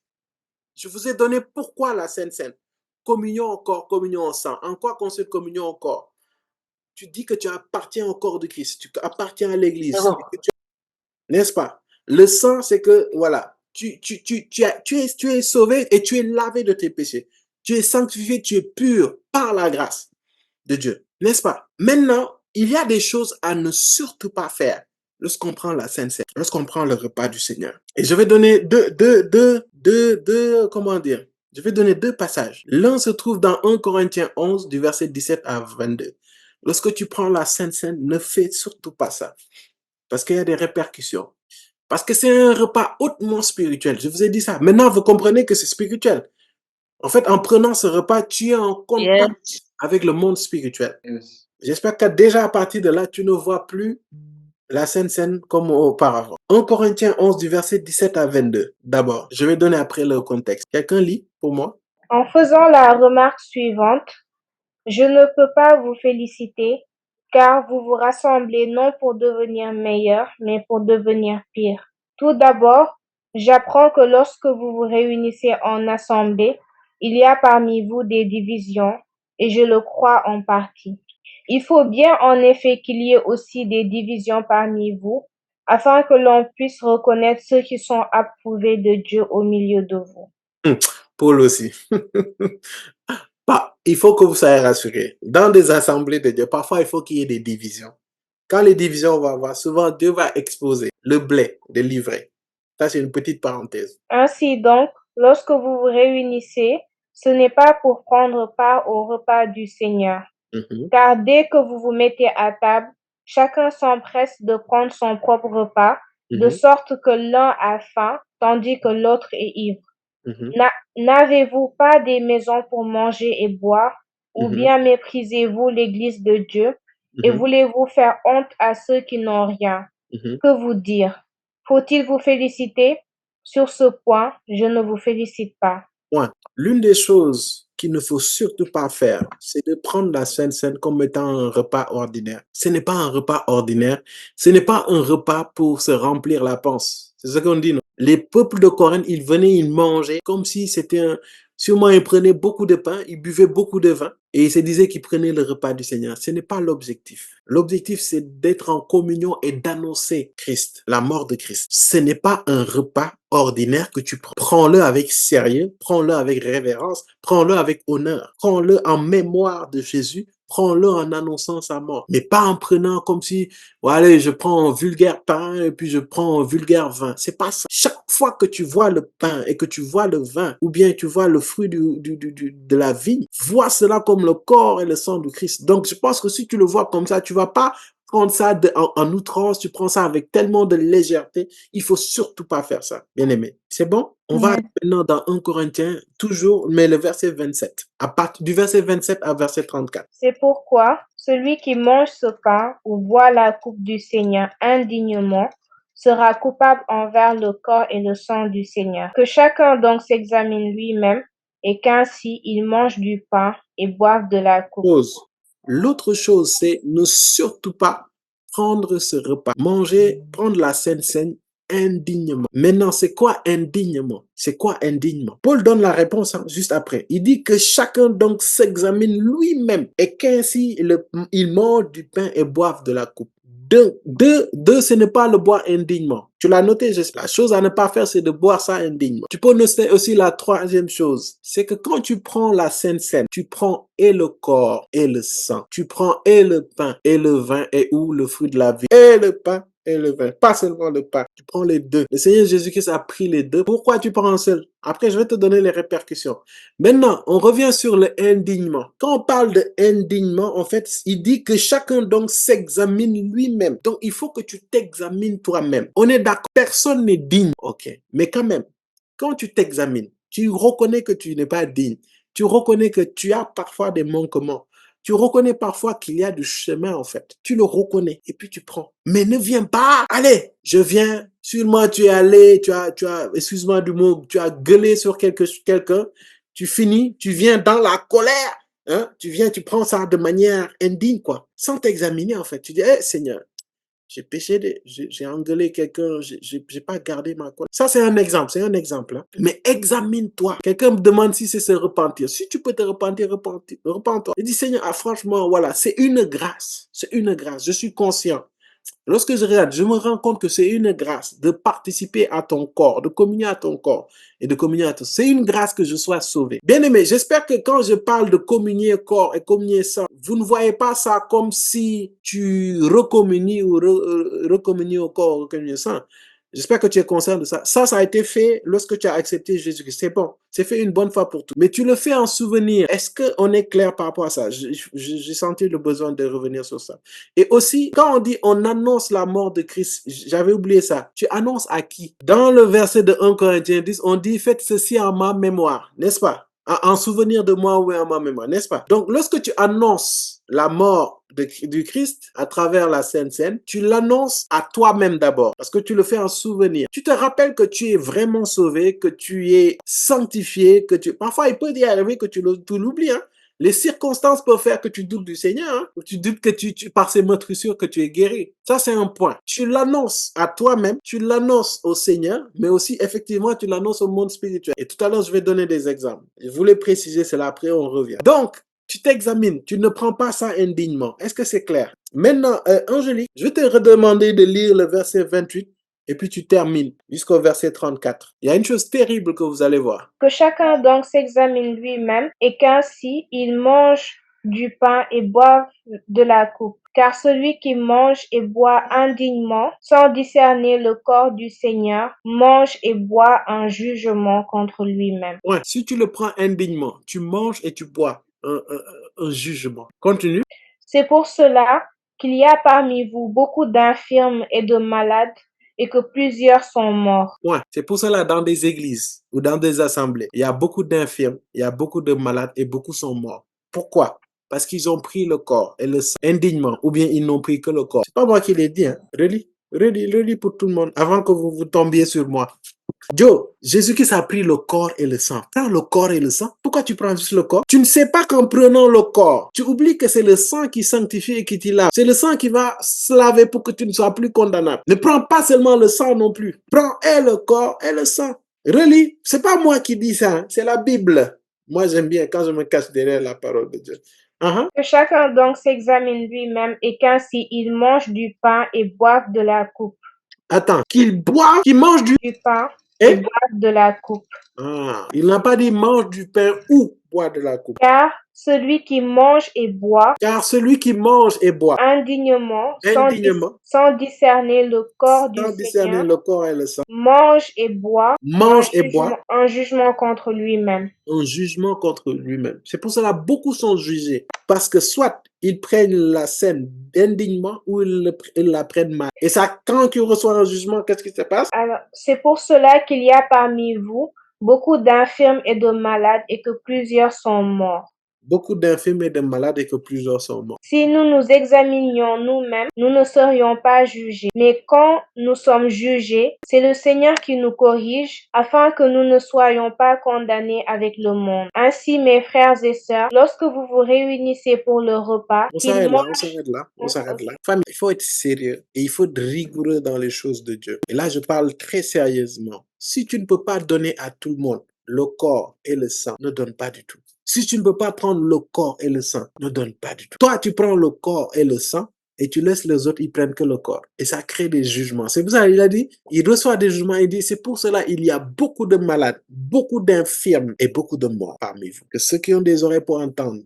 Je vous ai donné pourquoi la Sainte Seine. Communion au corps, communion au sang. En quoi consiste communion au corps? Tu dis que tu appartiens au corps de Christ, tu appartiens à l'Église. N'est-ce pas? Le sang, c'est que, voilà, tu es sauvé et tu es lavé de tes péchés. Tu es sanctifié, tu es pur par la grâce de Dieu. N'est-ce pas? Maintenant, il y a des choses à ne surtout pas faire lorsqu'on prend la Sainte Seine, lorsqu'on prend le repas du Seigneur. Et je vais donner comment dire? Je vais donner deux passages. L'un se trouve dans 1 Corinthiens 11, du verset 17 à 22. Lorsque tu prends la Sainte Seine, ne fais surtout pas ça. Parce qu'il y a des répercussions. Parce que c'est un repas hautement spirituel. Je vous ai dit ça. Maintenant, vous comprenez que c'est spirituel. En fait, en prenant ce repas, tu es en contact avec le monde spirituel. Yes. J'espère que déjà à partir de là, tu ne vois plus la Sainte Seine comme auparavant. 1 Corinthiens 11 du verset 17 à 22. D'abord, je vais donner après le contexte. Quelqu'un lit pour moi? En faisant la remarque suivante, je ne peux pas vous féliciter, car vous vous rassemblez non pour devenir meilleur, mais pour devenir pire. Tout d'abord, j'apprends que lorsque vous vous réunissez en assemblée, il y a parmi vous des divisions, et je le crois en partie. Il faut bien en effet qu'il y ait aussi des divisions parmi vous, afin que l'on puisse reconnaître ceux qui sont approuvés de Dieu au milieu de vous. Paul aussi. Il faut que vous soyez rassurés. Dans des assemblées de Dieu, parfois il faut qu'il y ait des divisions. Quand les divisions vont avoir, souvent Dieu va exposer le blé des livrets. Ça, c'est une petite parenthèse. Ainsi donc, lorsque vous vous réunissez, ce n'est pas pour prendre part au repas du Seigneur. Car dès que vous vous mettez à table, chacun s'empresse de prendre son propre repas, de sorte que l'un a faim, tandis que l'autre est ivre. N'avez-vous pas des maisons pour manger et boire, ou bien méprisez-vous l'Église de Dieu, et voulez-vous faire honte à ceux qui n'ont rien? Que vous dire? Faut-il vous féliciter? Sur ce point, je ne vous félicite pas. L'une des choses qu'il ne faut surtout pas faire, c'est de prendre la Sainte Seine comme étant un repas ordinaire. Ce n'est pas un repas ordinaire, ce n'est pas un repas pour se remplir la panse. C'est ce qu'on dit, non? Les peuples de Corinthe, ils venaient, ils mangeaient comme si c'était sûrement ils prenaient beaucoup de pain, ils buvaient beaucoup de vin et ils se disaient qu'ils prenaient le repas du Seigneur. Ce n'est pas l'objectif. L'objectif, c'est d'être en communion et d'annoncer Christ, la mort de Christ. Ce n'est pas un repas ordinaire que tu prends. Prends-le avec sérieux, prends-le avec révérence, prends-le avec honneur, prends-le en mémoire de Jésus, prends-le en annonçant sa mort, mais pas en prenant comme si, allez, je prends un vulgaire pain et puis je prends un vulgaire vin. C'est pas ça. Chaque fois que tu vois le pain et que tu vois le vin, ou bien tu vois le fruit de la vigne, vois cela comme le corps et le sang de Christ. Donc, je pense que si tu le vois comme ça, tu vas pas prendre ça en outrance, tu prends ça avec tellement de légèreté. Il faut surtout pas faire ça, bien aimé. C'est bon? On va maintenant dans 1 Corinthiens, toujours, mais le verset 27. À partir du verset 27 à verset 34. C'est pourquoi celui qui mange ce pain ou boit la coupe du Seigneur indignement sera coupable envers le corps et le sang du Seigneur. Que chacun donc s'examine lui-même et qu'ainsi il mange du pain et boive de la coupe. L'autre chose, c'est ne surtout pas prendre ce repas, manger, prendre la Sainte Seine indignement. Maintenant, c'est quoi indignement? C'est quoi indignement? Paul donne la réponse juste après. Il dit que chacun donc s'examine lui-même et qu'ainsi il mange du pain et boive de la coupe. Deux, ce n'est pas le boire indignement. Tu l'as noté, j'espère. La chose à ne pas faire, c'est de boire ça indignement. Tu peux noter aussi la troisième chose. C'est que quand tu prends la Sainte Seine, tu prends et le corps et le sang. Tu prends et le pain et le vin et ou le fruit de la vie. Et le pain et le vin. Pas seulement le pain. Tu prends les deux. Le Seigneur Jésus-Christ a pris les deux. Pourquoi tu prends un seul? Après, je vais te donner les répercussions. Maintenant, on revient sur le indignement. Quand on parle de indignement, en fait, il dit que chacun donc s'examine lui-même. Donc, il faut que tu t'examines toi-même. On est d'accord. Personne n'est digne. OK. Mais quand même, quand tu t'examines, tu reconnais que tu n'es pas digne. Tu reconnais que tu as parfois des manquements. Tu reconnais parfois qu'il y a du chemin, en fait. Tu le reconnais et puis tu prends. Mais ne viens pas. Allez, je viens. Sûrement, tu es allé, excuse-moi du mot, tu as gueulé sur quelqu'un. Tu finis, tu viens dans la colère. Hein? Tu viens, tu prends ça de manière indigne, quoi. Sans t'examiner, en fait. Tu dis, Seigneur, j'ai péché, j'ai engueulé quelqu'un, j'ai pas gardé ma colère. Ça, c'est un exemple, hein. Mais examine-toi. Quelqu'un me demande si c'est se repentir. Si tu peux te repentir, repens-toi. Il dit, Seigneur, franchement, voilà, c'est une grâce. C'est une grâce. Je suis conscient. Lorsque je regarde, je me rends compte que c'est une grâce de participer à ton corps, de communier à ton corps et de communier à toi. C'est une grâce que je sois sauvé. Bien-aimé, j'espère que quand je parle de communier corps et communier sang, vous ne voyez pas ça comme si tu recommunies ou recommunies au corps ou recommunies au sang. J'espère que tu es conscient de ça. Ça a été fait lorsque tu as accepté Jésus-Christ. C'est bon. C'est fait une bonne fois pour tout. Mais tu le fais en souvenir. Est-ce qu'on est clair par rapport à ça? J'ai senti le besoin de revenir sur ça. Et aussi, quand on dit on annonce la mort de Christ, j'avais oublié ça. Tu annonces à qui? Dans le verset de 1 Corinthiens 10, on dit faites ceci en ma mémoire, n'est-ce pas? En souvenir de moi ou en ma mémoire, n'est-ce pas? Donc, lorsque tu annonces la mort du Christ à travers la Sainte Seine, tu l'annonces à toi-même d'abord, parce que tu le fais en souvenir. Tu te rappelles que tu es vraiment sauvé, que tu es sanctifié, parfois il peut y arriver que tu l'oublies, hein? Les circonstances peuvent faire que tu doutes du Seigneur, hein? Ou tu doutes que par ces motrissures que tu es guéri. Ça, c'est un point. Tu l'annonces à toi-même, tu l'annonces au Seigneur, mais aussi, effectivement, tu l'annonces au monde spirituel. Et tout à l'heure, je vais donner des exemples. Je voulais préciser cela, après on revient. Donc, tu t'examines, tu ne prends pas ça indignement. Est-ce que c'est clair? Maintenant, Angélique, je vais te redemander de lire le verset 28 et puis tu termines jusqu'au verset 34. Il y a une chose terrible que vous allez voir. Que chacun donc s'examine lui-même et qu'ainsi il mange du pain et boive de la coupe. Car celui qui mange et boit indignement, sans discerner le corps du Seigneur, mange et boit un jugement contre lui-même. Ouais, si tu le prends indignement, tu manges et tu bois un jugement. Continue. C'est pour cela qu'il y a parmi vous beaucoup d'infirmes et de malades, et que plusieurs sont morts. Ouais, c'est pour cela dans des églises ou dans des assemblées, il y a beaucoup d'infirmes, il y a beaucoup de malades et beaucoup sont morts. Pourquoi? Parce qu'ils ont pris le corps et le sang indignement, ou bien ils n'ont pris que le corps. C'est pas moi qui l'ai dit, hein. Relis pour tout le monde avant que vous tombiez sur moi. Joe, Jésus-Christ a pris le corps et le sang. Prends le corps et le sang. Pourquoi tu prends juste le corps? Tu ne sais pas qu'en prenant le corps, tu oublies que c'est le sang qui sanctifie et qui t'y lave. C'est le sang qui va se laver pour que tu ne sois plus condamnable. Ne prends pas seulement le sang non plus. Prends et le corps et le sang. Relis. C'est pas moi qui dis ça, hein. C'est la Bible. Moi, j'aime bien quand je me cache derrière la parole de Dieu. Que chacun donc s'examine lui-même et qu'ainsi il mange du pain et boive de la coupe. Attends, qu'il mange du pain et boive de la coupe. Il n'a pas dit mange du pain ou boire de la coupe. Car celui qui mange et boit indignement, sans discerner le corps du Seigneur, et le sang, mange et boit un jugement contre lui-même. Un jugement contre lui-même. C'est pour cela beaucoup sont jugés. Parce que soit ils prennent la scène indignement ou ils la prennent mal. Et ça, quand tu reçois un jugement, qu'est-ce qui se passe? Alors, c'est pour cela qu'il y a parmi vous beaucoup d'infirmes et de malades et que plusieurs sont morts. Beaucoup d'infirmes et de malades et que plusieurs sont morts. Si nous nous examinions nous-mêmes, nous ne serions pas jugés. Mais quand nous sommes jugés, c'est le Seigneur qui nous corrige afin que nous ne soyons pas condamnés avec le monde. Ainsi, mes frères et sœurs, lorsque vous vous réunissez pour le repas, on s'arrête là. Famille, il faut être sérieux et il faut être rigoureux dans les choses de Dieu. Et là, je parle très sérieusement. Si tu ne peux pas donner à tout le monde le corps et le sang, ne donne pas du tout. Si tu ne peux pas prendre le corps et le sang, ne donne pas du tout. Toi, tu prends le corps et le sang et tu laisses les autres, ils prennent que le corps. Et ça crée des jugements. C'est pour ça qu'il a dit, il reçoit des jugements, il dit, c'est pour cela il y a beaucoup de malades, beaucoup d'infirmes et beaucoup de morts parmi vous. Que ceux qui ont des oreilles pour entendre.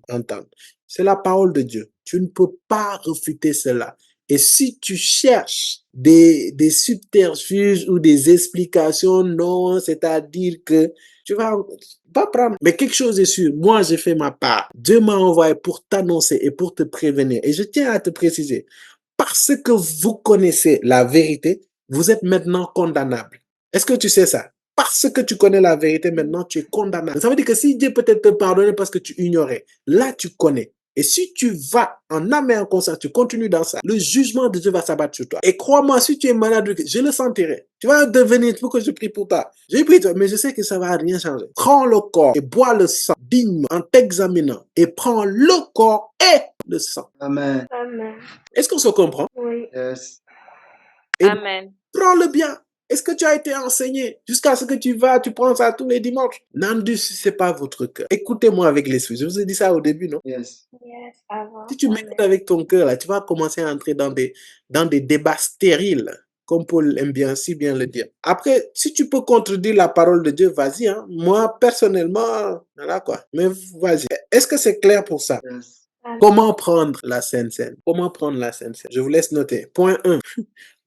C'est la parole de Dieu. Tu ne peux pas refuter cela. Et si tu cherches des subterfuges ou des explications, non, c'est-à-dire que tu vas pas prendre. Mais quelque chose est sûr, moi j'ai fait ma part. Dieu m'a envoyé pour t'annoncer et pour te prévenir. Et je tiens à te préciser, parce que vous connaissez la vérité, vous êtes maintenant condamnable. Est-ce que tu sais ça? Parce que tu connais la vérité, maintenant tu es condamnable. Ça veut dire que si Dieu peut te pardonner parce que tu ignorais, là tu connais. Et si tu vas en âme et en conscience, tu continues dans ça, le jugement de Dieu va s'abattre sur toi. Et crois-moi, si tu es malade, je le sentirai. Tu vas devenir, il faut que je prie pour toi. J'ai prié, mais je sais que ça va rien changer. Prends le corps et bois le sang dignement en t'examinant. Et prends le corps et le sang. Amen. Amen. Est-ce qu'on se comprend? Oui. Yes. Et Amen. prends-le bien. Est-ce que tu as été enseigné jusqu'à ce que tu prends ça tous les dimanches? N'endurcissez pas votre cœur. Écoutez-moi avec l'esprit. Je vous ai dit ça au début, non? Yes. Yes, avant. Si tu m'écoutes avec ton cœur, là, tu vas commencer à entrer dans des débats stériles, comme Paul aime bien, si bien le dire. Après, si tu peux contredire la parole de Dieu, vas-y, hein. Moi, personnellement, voilà quoi. Mais vas-y. Est-ce que c'est clair pour ça? Yes. Comment prendre la Sainte Seine? Comment prendre la Sainte Seine? Je vous laisse noter. Point 1.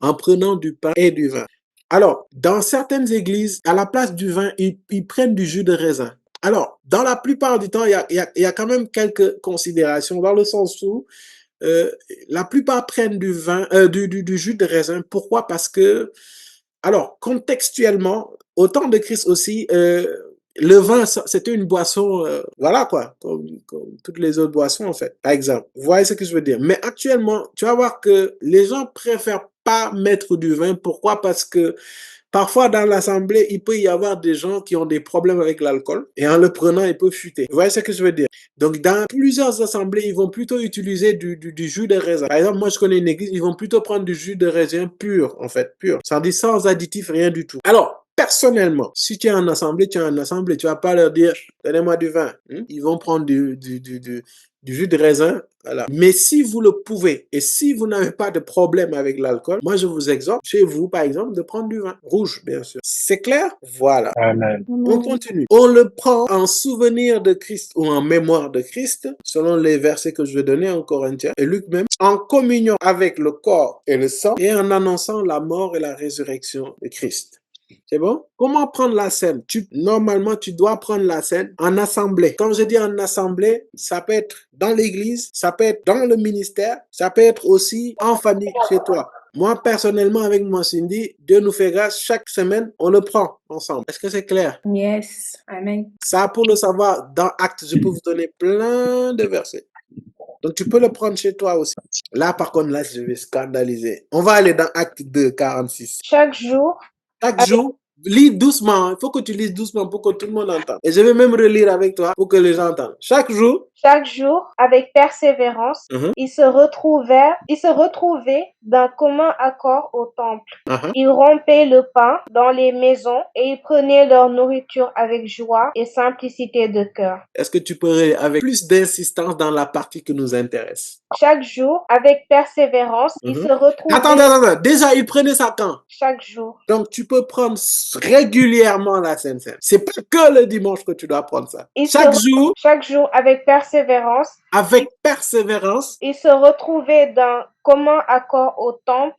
En prenant du pain et du vin. Alors, dans certaines églises, à la place du vin, ils prennent du jus de raisin. Alors, dans la plupart du temps, il y a quand même quelques considérations, dans le sens où la plupart prennent du vin, du jus de raisin. Pourquoi? Parce que, alors, contextuellement, au temps de Christ aussi, le vin, c'était une boisson, voilà quoi, comme toutes les autres boissons en fait, par exemple. Vous voyez ce que je veux dire? Mais actuellement, tu vas voir que les gens préfèrent pas mettre du vin. Pourquoi? Parce que parfois, dans l'assemblée, il peut y avoir des gens qui ont des problèmes avec l'alcool et en le prenant, ils peuvent chuter. Vous voyez ce que je veux dire? Donc, dans plusieurs assemblées, ils vont plutôt utiliser du jus de raisin. Par exemple, moi, je connais une église, ils vont plutôt prendre du jus de raisin pur, en fait, pur. Ça dit sans additif, rien du tout. Alors, personnellement, si tu es en assemblée, tu vas pas leur dire, donnez-moi du vin. Ils vont prendre du jus de raisin, voilà. Mais si vous le pouvez et si vous n'avez pas de problème avec l'alcool, moi je vous exhorte chez vous par exemple de prendre du vin rouge, bien sûr. C'est clair? Voilà. Amen. On continue. On le prend en souvenir de Christ ou en mémoire de Christ, selon les versets que je vais donner en Corinthiens et Luc même, en communion avec le corps et le sang et en annonçant la mort et la résurrection de Christ. C'est bon? Comment prendre la scène? Normalement, tu dois prendre la scène en assemblée. Quand je dis en assemblée, ça peut être dans l'église, ça peut être dans le ministère, ça peut être aussi en famille chez toi. Moi, personnellement, avec moi, Cindy, Dieu nous fait grâce, chaque semaine, on le prend ensemble. Est-ce que c'est clair? Yes. Amen. Ça, pour le savoir, dans Actes, je peux vous donner plein de versets. Donc, tu peux le prendre chez toi aussi. Là, par contre, là, je vais scandaliser. On va aller dans Acte 2, 46. Chaque jour, Chaque jour, lis doucement. Il faut que tu lises doucement pour que tout le monde entende. Et je vais même relire avec toi pour que les gens entendent. Chaque jour, avec persévérance, ils se retrouvaient d'un commun accord au temple. Ils rompaient le pain dans les maisons et ils prenaient leur nourriture avec joie et simplicité de cœur. Est-ce que tu pourrais, avec plus d'insistance dans la partie qui nous intéresse? Chaque jour, avec persévérance, ils se retrouvaient Attends. Déjà, il prenait ça quand? chaque jour. Donc, tu peux prendre régulièrement la Sainte Seine. C'est pas que le dimanche que tu dois prendre ça. Chaque jour, avec persévérance, ils se retrouvaient d'un commun accord au temple.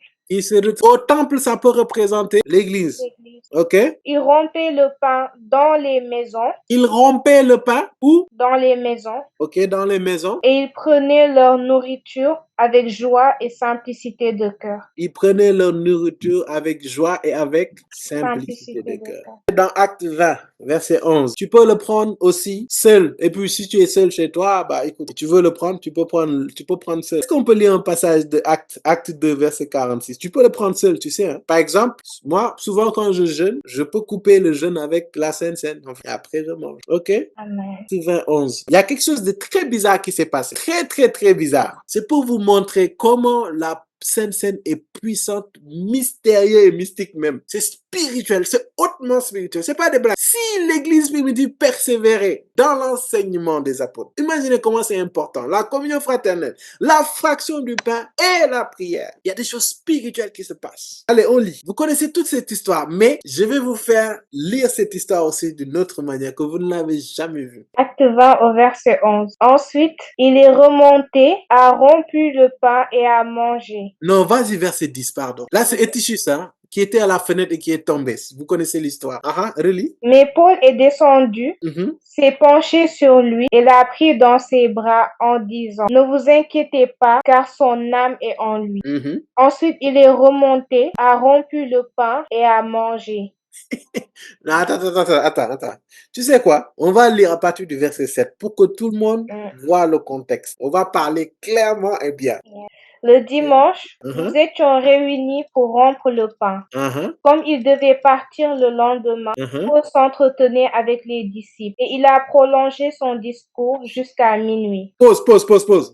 Au temple, ça peut représenter l'église. Ok? Ils rompaient le pain dans les maisons. Ils rompaient le pain où? Dans les maisons. Ok, dans les maisons. Et ils prenaient leur nourriture avec joie et simplicité de cœur. Ils prenaient leur nourriture avec joie et avec simplicité de cœur. Dans Acte 20, verset 11, tu peux le prendre aussi seul. Et puis, si tu es seul chez toi, bah écoute, si tu veux le prendre, tu peux prendre seul. Est-ce qu'on peut lire un passage de Acte 2, verset 46? Tu peux le prendre seul, tu sais. Hein? Par exemple, moi, souvent quand je jeûne, je peux couper le jeûne avec la Sainte Seine. Et après, je mange. Ok? Amen. Acte 20, 11. Il y a quelque chose de très bizarre qui s'est passé. Très, très, très bizarre. C'est pour vous montrer comment la Sainte Seine est puissante, mystérieuse et mystique même. C'est spirituel, c'est hautement spirituel. C'est pas des blagues. Si l'église primitive persévérait dans l'enseignement des apôtres, imaginez comment c'est important. La communion fraternelle, la fraction du pain et la prière. Il y a des choses spirituelles qui se passent. Allez, on lit. Vous connaissez toute cette histoire, mais je vais vous faire lire cette histoire aussi d'une autre manière que vous ne l'avez jamais vue. Acte 20 au verset 11. Ensuite, il est remonté, a rompu le pain et a mangé. Non, vas-y, verset 10, pardon. Là, c'est Étichus, hein, qui était à la fenêtre et qui est tombé. Vous connaissez l'histoire. Relis. Mais Paul est descendu, s'est penché sur lui et l'a pris dans ses bras en disant, ne vous inquiétez pas, car son âme est en lui. Ensuite, il est remonté, a rompu le pain et a mangé. Non, attends. Tu sais quoi? On va lire à partir du verset 7 pour que tout le monde voit le contexte. On va parler clairement et bien. Le dimanche, nous Mhm, étions réunis pour rompre le pain. mhm, Comme il devait partir le lendemain, mhm. Paul s'entretenait avec les disciples et il a prolongé son discours jusqu'à minuit. Pause.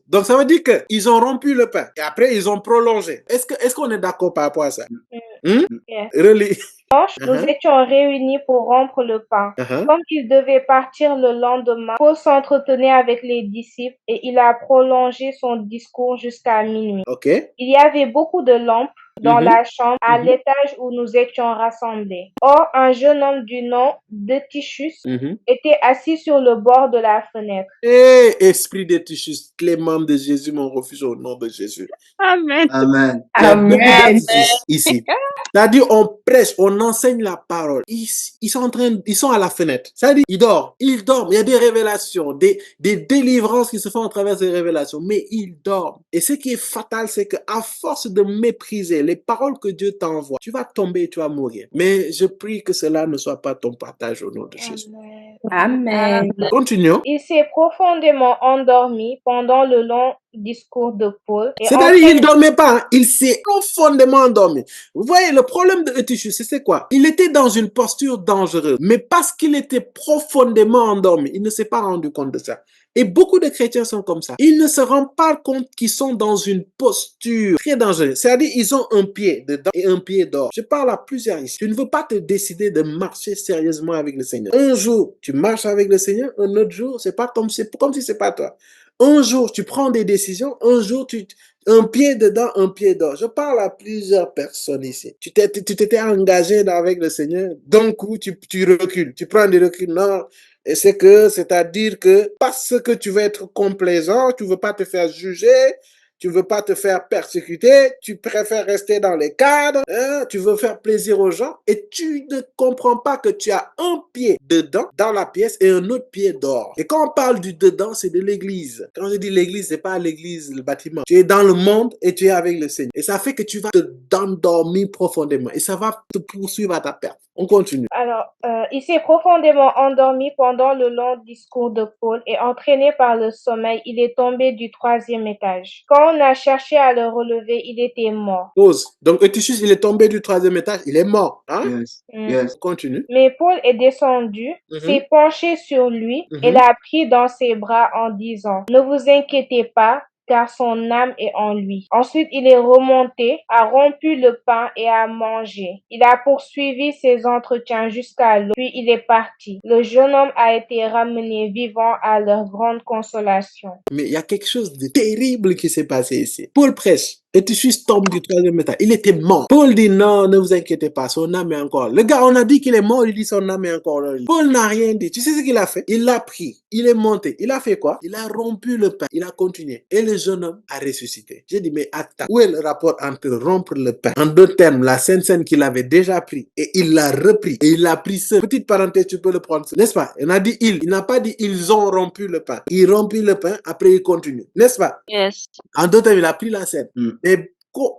Donc, ça veut dire qu'ils ont rompu le pain et après, ils ont prolongé. Est-ce qu'on est d'accord par rapport à ça? Hmm? Yes. Relis. Dimanche, nous Mhm, étions réunis pour rompre le pain. mhm. Comme il devait partir le lendemain, Paul s'entretenait avec les disciples et il a prolongé son discours jusqu'à minuit. OK. Il y avait beaucoup de lampes dans Mhm, la chambre à mhm, l'étage où nous étions rassemblés. Or, un jeune homme du nom de Tichus mhm. était assis sur le bord de la fenêtre. Et esprit de Tichus, les membres de Jésus m'ont refusé au nom de Jésus. Amen. Amen. Il y a beaucoup Amen. d'artistes ici. C'est-à-dire, on prêche, on enseigne la parole. Ils sont à la fenêtre. C'est-à-dire, ils dorment. Il y a des révélations, des délivrances qui se font à travers ces révélations, mais ils dorment. Et ce qui est fatal, c'est qu'à force de mépriser les paroles que Dieu t'envoie, tu vas tomber et tu vas mourir. Mais je prie que cela ne soit pas ton partage au nom de Jésus. Amen. Amen. Continuons. Il s'est profondément endormi pendant le long discours de Paul et C'est-à-dire, il ne dormait pas, hein. Il s'est profondément endormi. Vous voyez, le problème de Eutychus, c'est quoi? Il était dans une posture dangereuse, mais parce qu'il était profondément endormi, il ne s'est pas rendu compte de ça. Et beaucoup de chrétiens sont comme ça. Ils ne se rendent pas compte qu'ils sont dans une posture très dangereuse. C'est-à-dire, ils ont un pied dedans et un pied dehors. Je parle à plusieurs ici. Tu ne veux pas te décider de marcher sérieusement avec le Seigneur. Un jour, tu marches avec le Seigneur, un autre jour, c'est comme si c'est pas toi. Un jour, tu prends des décisions, un jour, un pied dedans, un pied dehors. Je parle à plusieurs personnes ici. Tu t'étais engagé avec le Seigneur, d'un coup, tu recules, tu prends des reculs. Non, et c'est-à-dire que parce que tu veux être complaisant, tu veux pas te faire juger, tu veux pas te faire persécuter, tu préfères rester dans les cadres, hein, tu veux faire plaisir aux gens et tu ne comprends pas que tu as un pied dedans, dans la pièce et un autre pied dehors. Et quand on parle du dedans, c'est de l'église. Quand je dis l'église, c'est pas l'église, le bâtiment. Tu es dans le monde et tu es avec le Seigneur. Et ça fait que tu vas t'endormir profondément et ça va te poursuivre à ta perte. On continue. Alors, il s'est profondément endormi pendant le long discours de Paul et entraîné par le sommeil, il est tombé du 3e étage. Quand on a cherché à le relever, il était mort. Pause. Donc Eutychus, il est tombé du 3e étage, il est mort. Hein? Yes. Mm. Yes. On continue. Mais Paul est descendu, s'est penché sur lui et l'a pris dans ses bras en disant, « Ne vous inquiétez pas, car son âme est en lui. » Ensuite, il est remonté, a rompu le pain et a mangé. Il a poursuivi ses entretiens jusqu'à l'aube, puis il est parti. Le jeune homme a été ramené vivant à leur grande consolation. Mais il y a quelque chose de terrible qui s'est passé ici. Paul prêche. Eutychus tombe du 3e étage. Il était mort. Paul dit non, ne vous inquiétez pas, son âme est encore là. Le gars, on a dit qu'il est mort, il dit son âme est encore là. Paul n'a rien dit. Tu sais ce qu'il a fait? Il l'a pris. Il est monté. Il a fait quoi? Il a rompu le pain. Il a continué. Et le jeune homme a ressuscité. J'ai dit, mais attends, où est le rapport entre rompre le pain? En deux termes, la Sainte Seine qu'il avait déjà pris et il l'a repris. Et il l'a pris seul. Petite parenthèse, tu peux le prendre seul. N'est-ce pas? Il a dit il. Il n'a pas dit ils ont rompu le pain. Il rompit le pain, après il continue. N'est-ce pas? Yes. En d'autres termes, il a pris la scène. Mais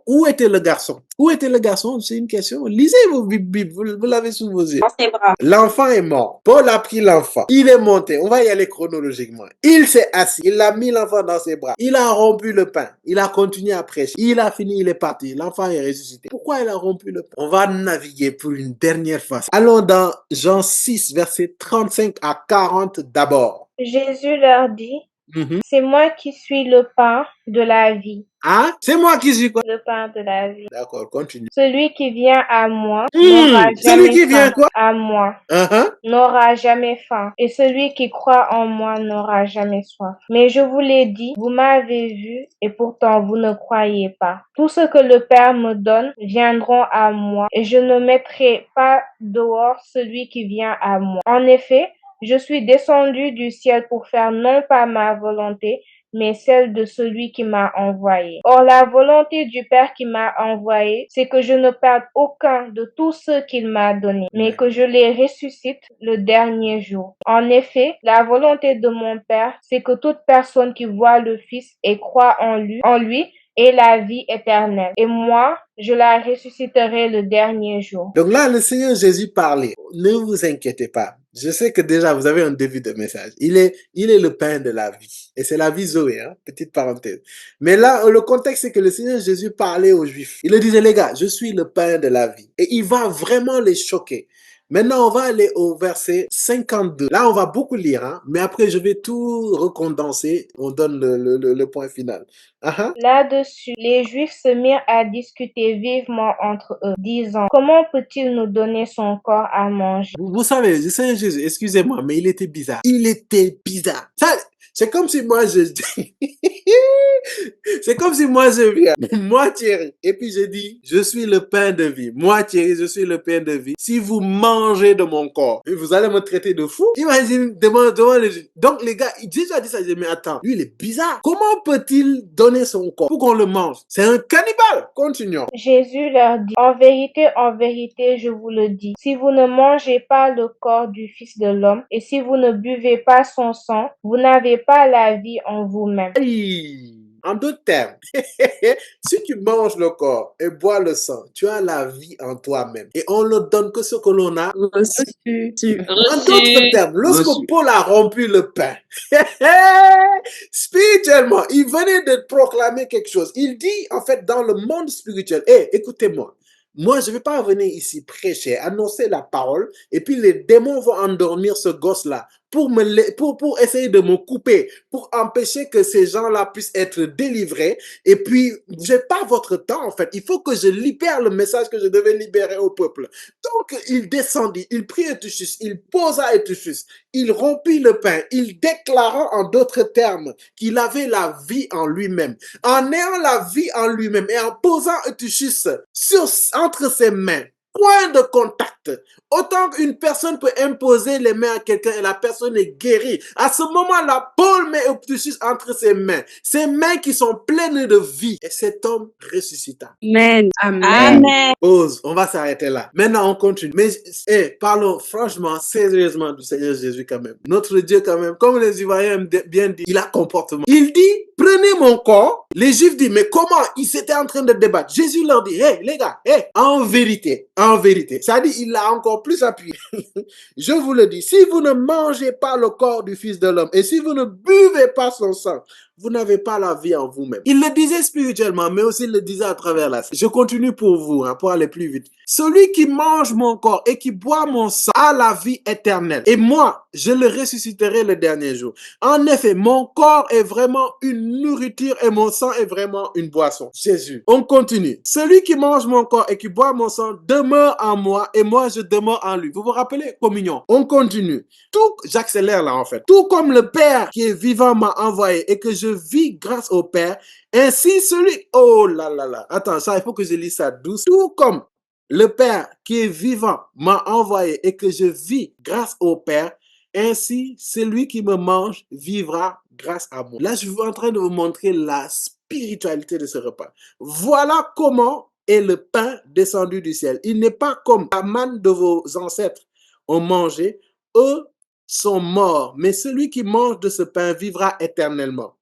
où était le garçon? Où était le garçon? C'est une question. Lisez vos Bibles, vous l'avez sous vos yeux. Dans ses bras. L'enfant est mort. Paul a pris l'enfant. Il est monté. On va y aller chronologiquement. Il s'est assis. Il a mis l'enfant dans ses bras. Il a rompu le pain. Il a continué à prêcher. Il a fini, il est parti. L'enfant est ressuscité. Pourquoi il a rompu le pain? On va naviguer pour une dernière fois. Allons dans Jean 6, versets 35 à 40 d'abord. Jésus leur dit, c'est moi qui suis le pain de la vie. Hein? C'est moi qui suis quoi? Le pain de la vie. D'accord, continue. Celui qui vient à moi n'aura Celui jamais qui vient faim. quoi? À moi Uh-huh. n'aura jamais faim. Et celui qui croit en moi n'aura jamais soif. Mais je vous l'ai dit, vous m'avez vu et pourtant vous ne croyez pas. Tout ce que le Père me donne viendront à moi et je ne mettrai pas dehors celui qui vient à moi. En effet, je suis descendu du ciel pour faire non pas ma volonté, mais celle de celui qui m'a envoyé. Or, la volonté du Père qui m'a envoyé, c'est que je ne perde aucun de tous ceux qu'il m'a donnés, mais que je les ressuscite le dernier jour. En effet, la volonté de mon Père, c'est que toute personne qui voit le Fils et croit en lui et la vie éternelle. Et moi, je la ressusciterai le dernier jour. Donc là, le Seigneur Jésus parlait. Ne vous inquiétez pas. Je sais que déjà, vous avez un début de message. Il est le pain de la vie. Et c'est la vie Zoé, hein? Petite parenthèse. Mais là, le contexte, c'est que le Seigneur Jésus parlait aux Juifs. Il leur disait, les gars, je suis le pain de la vie. Et il va vraiment les choquer. Maintenant, on va aller au verset 52. Là, on va beaucoup lire, hein? Mais après, je vais tout recondenser. On donne le point final. Uh-huh. Là-dessus, les Juifs se mirent à discuter vivement entre eux, disant, comment peut-il nous donner son corps à manger? Vous savez, le Seigneur Jésus, excusez-moi, mais il était bizarre. Il était bizarre. Ça, c'est comme si moi je c'est comme si moi je viens, moi Thierry, et puis je dis, je suis le pain de vie. Moi Thierry, je suis le pain de vie. Si vous mangez de mon corps, vous allez me traiter de fou. Imagine, devant les gens. Donc les gars, Jésus a dit ça, je dis, mais attends, lui il est bizarre. Comment peut-il donner son corps pour qu'on le mange? C'est un cannibale. Continuons. Jésus leur dit, en vérité, je vous le dis, si vous ne mangez pas le corps du Fils de l'homme et si vous ne buvez pas son sang, vous n'avez pas la vie en vous-même. Aïe. En d'autres termes, si tu manges le corps et bois le sang, tu as la vie en toi-même. Et on ne donne que ce que l'on a reçu. En d'autres termes, lorsque Reçu. Paul a rompu le pain, spirituellement, il venait de proclamer quelque chose. Il dit, en fait, dans le monde spirituel, écoutez-moi. Moi, je ne vais pas venir ici prêcher, annoncer la parole, et puis les démons vont endormir ce gosse-là pour essayer de me couper, pour empêcher que ces gens-là puissent être délivrés. Et puis, j'ai pas votre temps, en fait. Il faut que je libère le message que je devais libérer au peuple. Donc, il descendit, il prit Eutychus, il posa Eutychus, il rompit le pain, il déclara en d'autres termes qu'il avait la vie en lui-même. En ayant la vie en lui-même et en posant Eutychus entre ses mains, point de contact. Autant qu'une personne peut imposer les mains à quelqu'un et la personne est guérie. À ce moment-là, Paul met Eutychus entre ses mains qui sont pleines de vie. Et cet homme ressuscita. Amen. Amen. Pause, on va s'arrêter là. Maintenant, on continue. Mais parlons franchement, sérieusement du Seigneur Jésus quand même. Notre Dieu quand même, comme les Ivoiriens aiment bien dit, il a comportement. Il dit, prenez mon corps. Les Juifs disent, mais comment? Ils étaient en train de débattre. Jésus leur dit, les gars, en vérité. Ça dit, il l'a encore plus appuyé. Je vous le dis, si vous ne mangez pas le corps du Fils de l'homme et si vous ne buvez pas son sang, vous n'avez pas la vie en vous-même. Il le disait spirituellement, mais aussi il le disait à travers la. Je continue pour vous, pour aller plus vite. Celui qui mange mon corps et qui boit mon sang a la vie éternelle. Et moi, je le ressusciterai le dernier jour. En effet, mon corps est vraiment une nourriture et mon sang est vraiment une boisson. Jésus. On continue. Celui qui mange mon corps et qui boit mon sang demeure en moi et moi je demeure en lui. Vous vous rappelez? Communion. On continue. J'accélère là en fait. Tout comme le Père qui est vivant m'a envoyé et que je vis grâce au Père, ainsi celui... Oh là là là. Attends, ça, il faut que je lise ça douce. Tout comme le Père qui est vivant m'a envoyé et que je vis grâce au Père, ainsi celui qui me mange vivra grâce à moi. Là, je suis en train de vous montrer la spiritualité de ce repas. Voilà comment est le pain descendu du ciel. Il n'est pas comme la manne de vos ancêtres ont mangé. Eux sont morts, mais celui qui mange de ce pain vivra éternellement.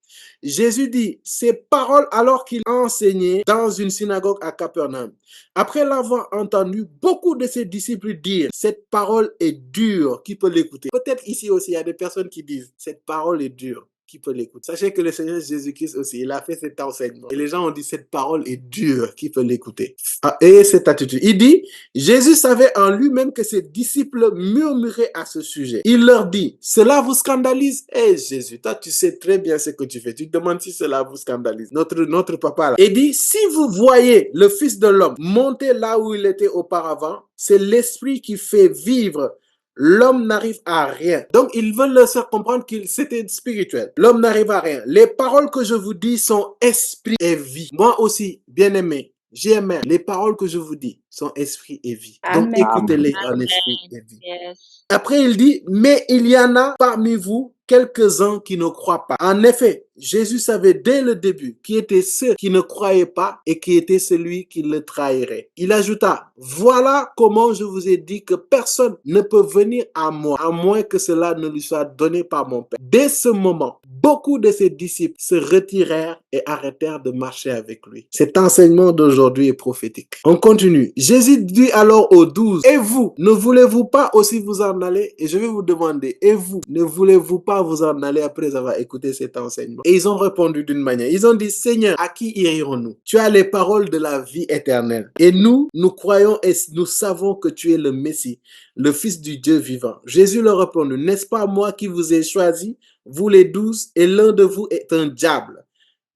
Jésus dit ces paroles alors qu'il enseignait dans une synagogue à Capernaum. Après l'avoir entendu, beaucoup de ses disciples dire, cette parole est dure, qui peut l'écouter? Peut-être ici aussi, il y a des personnes qui disent, cette parole est dure. Qui peut l'écouter? Sachez que le Seigneur Jésus-Christ aussi, il a fait cet enseignement. Et les gens ont dit, cette parole est dure, qui peut l'écouter? Et cette attitude. Il dit, Jésus savait en lui-même que ses disciples murmuraient à ce sujet. Il leur dit, cela vous scandalise? Jésus, toi, tu sais très bien ce que tu fais. Tu te demandes si cela vous scandalise. Notre papa, là. Il dit, si vous voyez le Fils de l'homme monter là où il était auparavant, c'est l'Esprit qui fait vivre. L'homme n'arrive à rien. Donc, ils veulent leur faire comprendre qu'il c'était spirituel. L'homme n'arrive à rien. Les paroles que je vous dis sont esprit et vie. Moi aussi, bien-aimé, GMR, les paroles que je vous dis sont esprit et vie. Donc, Amen. écoutez-les en esprit et vie. Yes. Après, il dit, mais il y en a parmi vous quelques-uns qui ne croient pas. En effet, Jésus savait dès le début qui étaient ceux qui ne croyaient pas et qui était celui qui le trahirait. Il ajouta, voilà comment je vous ai dit que personne ne peut venir à moi, à moins que cela ne lui soit donné par mon Père. Dès ce moment, beaucoup de ses disciples se retirèrent et arrêtèrent de marcher avec lui. Cet enseignement d'aujourd'hui est prophétique. On continue. Jésus dit alors aux 12, et vous, ne voulez-vous pas aussi vous en aller? Et je vais vous demander, et vous, ne voulez-vous pas vous en aller après avoir écouté cet enseignement? Et ils ont répondu d'une manière. Ils ont dit, Seigneur, à qui irions-nous? Tu as les paroles de la vie éternelle. Et nous croyons et nous savons que tu es le Messie, le Fils du Dieu vivant. Jésus leur répondit, n'est-ce pas moi qui vous ai choisi, vous les 12, et l'un de vous est un diable?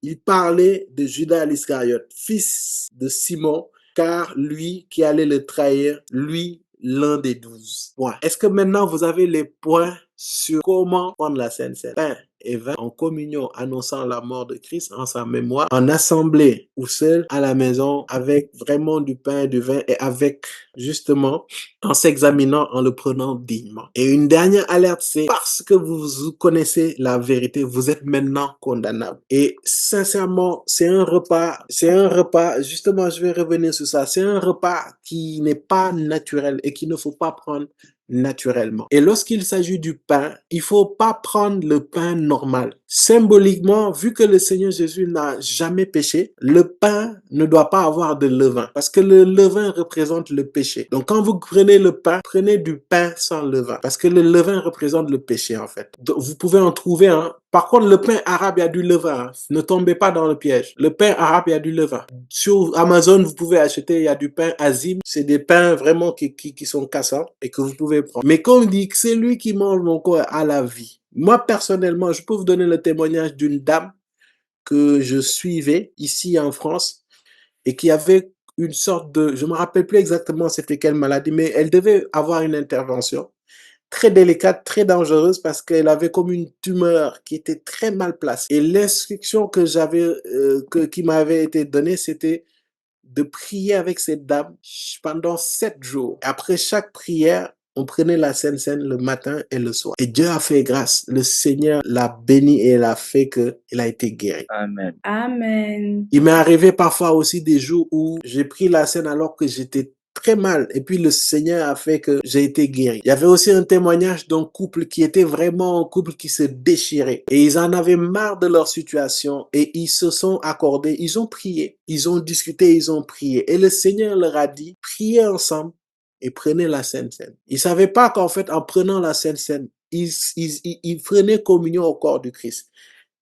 Il parlait de Judas l'Iscariote, fils de Simon, car lui qui allait le trahir, lui, l'un des 12. Ouais. Est-ce que maintenant vous avez les points sur comment prendre la Sainte Seine? Pain et vin en communion, annonçant la mort de Christ en sa mémoire, en assemblée ou seul à la maison, avec vraiment du pain et du vin et avec justement en s'examinant, en le prenant dignement. Et une dernière alerte, c'est parce que vous connaissez la vérité, vous êtes maintenant condamnable. Et sincèrement, c'est un repas, justement, je vais revenir sur ça, c'est un repas qui n'est pas naturel et qu'il ne faut pas prendre naturellement. Et lorsqu'il s'agit du pain, il faut pas prendre le pain normal. Symboliquement, vu que le Seigneur Jésus n'a jamais péché, le pain ne doit pas avoir de levain parce que le levain représente le péché. Donc quand vous prenez le pain, prenez du pain sans levain parce que le levain représente le péché en fait. Donc, vous pouvez en trouver un. Par contre, le pain arabe, il y a du levain. Hein. Ne tombez pas dans le piège. Le pain arabe, il y a du levain. Sur Amazon, vous pouvez acheter, il y a du pain azim. C'est des pains vraiment qui sont cassants et que vous pouvez prendre. Mais comme on dit que c'est lui qui mange mon corps à la vie. Moi, personnellement, je peux vous donner le témoignage d'une dame que je suivais ici en France et qui avait une sorte de, je me rappelle plus exactement c'était quelle maladie, mais elle devait avoir une intervention très délicate, très dangereuse parce qu'elle avait comme une tumeur qui était très mal placée. Et l'instruction que qui m'avait été donnée, c'était de prier avec cette dame pendant 7 jours. Après chaque prière, on prenait la Sainte Seine le matin et le soir. Et Dieu a fait grâce. Le Seigneur l'a béni et l'a fait qu'il a été guéri. Amen. Amen. Il m'est arrivé parfois aussi des jours où j'ai pris la Seine alors que j'étais très mal et puis le Seigneur a fait que j'ai été guéri. Il y avait aussi un témoignage d'un couple qui était vraiment un couple qui se déchirait et ils en avaient marre de leur situation et ils se sont accordés, ils ont prié, ils ont discuté, ils ont prié et le Seigneur leur a dit, priez ensemble et prenez la Sainte Seine. Ils savaient pas qu'en fait en prenant la Sainte Seine, ils prenaient communion au corps du Christ.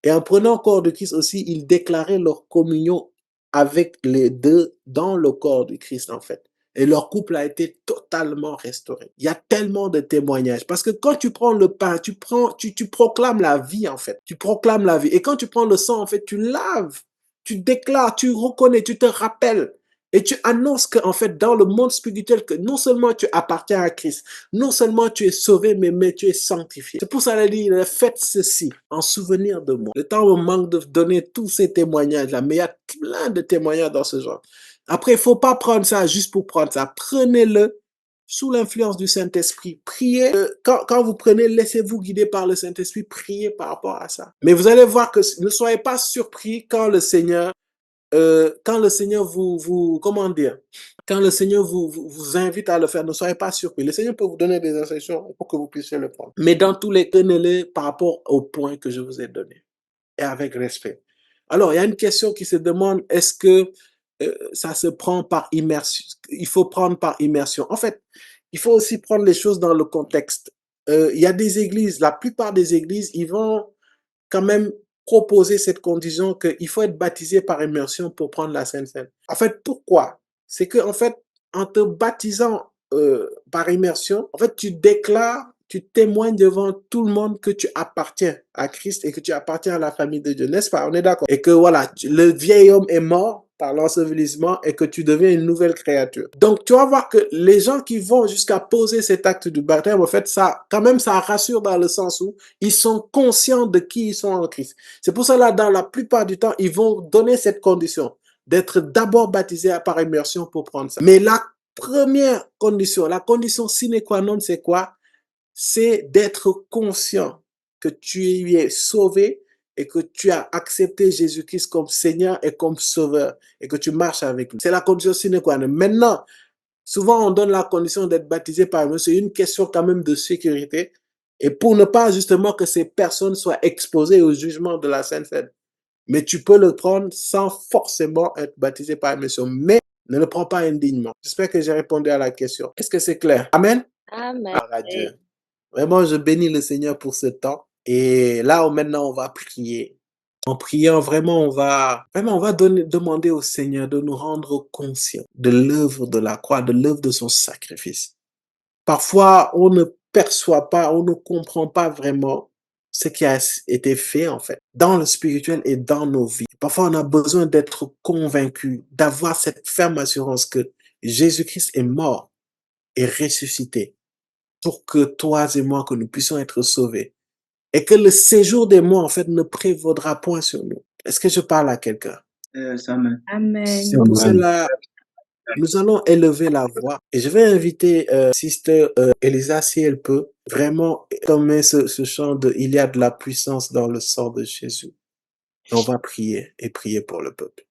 Et en prenant le corps de Christ aussi, ils déclaraient leur communion avec les deux dans le corps de Christ en fait. Et leur couple a été totalement restauré. Il y a tellement de témoignages. Parce que quand tu prends le pain, tu proclames la vie en fait. Tu proclames la vie. Et quand tu prends le sang, en fait, tu laves, tu déclares, tu reconnais, tu te rappelles. Et tu annonces qu'en fait, dans le monde spirituel, que non seulement tu appartiens à Christ, non seulement tu es sauvé, mais tu es sanctifié. C'est pour ça qu'il a dit, faites ceci en souvenir de moi. Le temps me manque de donner tous ces témoignages-là, mais il y a plein de témoignages dans ce genre. Après, il ne faut pas prendre ça juste pour prendre ça. Prenez-le sous l'influence du Saint-Esprit. Priez. Quand vous prenez, laissez-vous guider par le Saint-Esprit. Priez par rapport à ça. Mais vous allez voir que ne soyez pas surpris quand le Seigneur comment dire, quand le Seigneur vous invite à le faire, ne soyez pas surpris. Le Seigneur peut vous donner des instructions pour que vous puissiez le prendre. Mais dans tous les cas, tenez-les par rapport au point que je vous ai donné et avec respect. Alors, il y a une question qui se demande, est-ce que ça se prend par immersion? Il faut prendre par immersion. En fait, il faut aussi prendre les choses dans le contexte. Il y a des églises, la plupart des églises, ils vont quand même proposer cette condition qu'il faut être baptisé par immersion pour prendre la Sainte Seine. En fait, pourquoi? C'est que en fait, en te baptisant par immersion, en fait, tu déclares, tu témoignes devant tout le monde que tu appartiens à Christ et que tu appartiens à la famille de Dieu, n'est-ce pas? On est d'accord. Et que voilà, le vieil homme est mort par l'ensevelissement et que tu deviens une nouvelle créature. Donc, tu vas voir que les gens qui vont jusqu'à poser cet acte du baptême, en fait, ça, quand même, ça rassure dans le sens où ils sont conscients de qui ils sont en Christ. C'est pour cela, dans la plupart du temps, ils vont donner cette condition d'être d'abord baptisé par immersion pour prendre ça. Mais la première condition, la condition sine qua non, c'est quoi? C'est d'être conscient que tu es sauvé et que tu as accepté Jésus-Christ comme Seigneur et comme Sauveur et que tu marches avec lui. C'est la condition sine qua non. Maintenant, souvent on donne la condition d'être baptisé par lui. C'est une question quand même de sécurité et pour ne pas justement que ces personnes soient exposées au jugement de la Sainte Seine. Mais tu peux le prendre sans forcément être baptisé par immersion. Mais ne le prends pas indignement. J'espère que j'ai répondu à la question. Est-ce que c'est clair? Amen? Amen. Gloire à Dieu. Vraiment, je bénis le Seigneur pour ce temps. Et là, maintenant, on va prier. En priant, vraiment, on va demander au Seigneur de nous rendre conscients de l'œuvre de la croix, de l'œuvre de son sacrifice. Parfois, on ne perçoit pas, on ne comprend pas vraiment ce qui a été fait, en fait, dans le spirituel et dans nos vies. Parfois, on a besoin d'être convaincu, d'avoir cette ferme assurance que Jésus-Christ est mort et ressuscité pour que toi et moi, que nous puissions être sauvés. Et que le séjour des morts, en fait, ne prévaudra point sur nous. Est-ce que je parle à quelqu'un? Amen. Amen. C'est pour cela, nous allons élever la voix. Et je vais inviter Sister Elisa, si elle peut, vraiment tomber ce chant de « Il y a de la puissance dans le sang de Jésus ». On va prier et prier pour le peuple.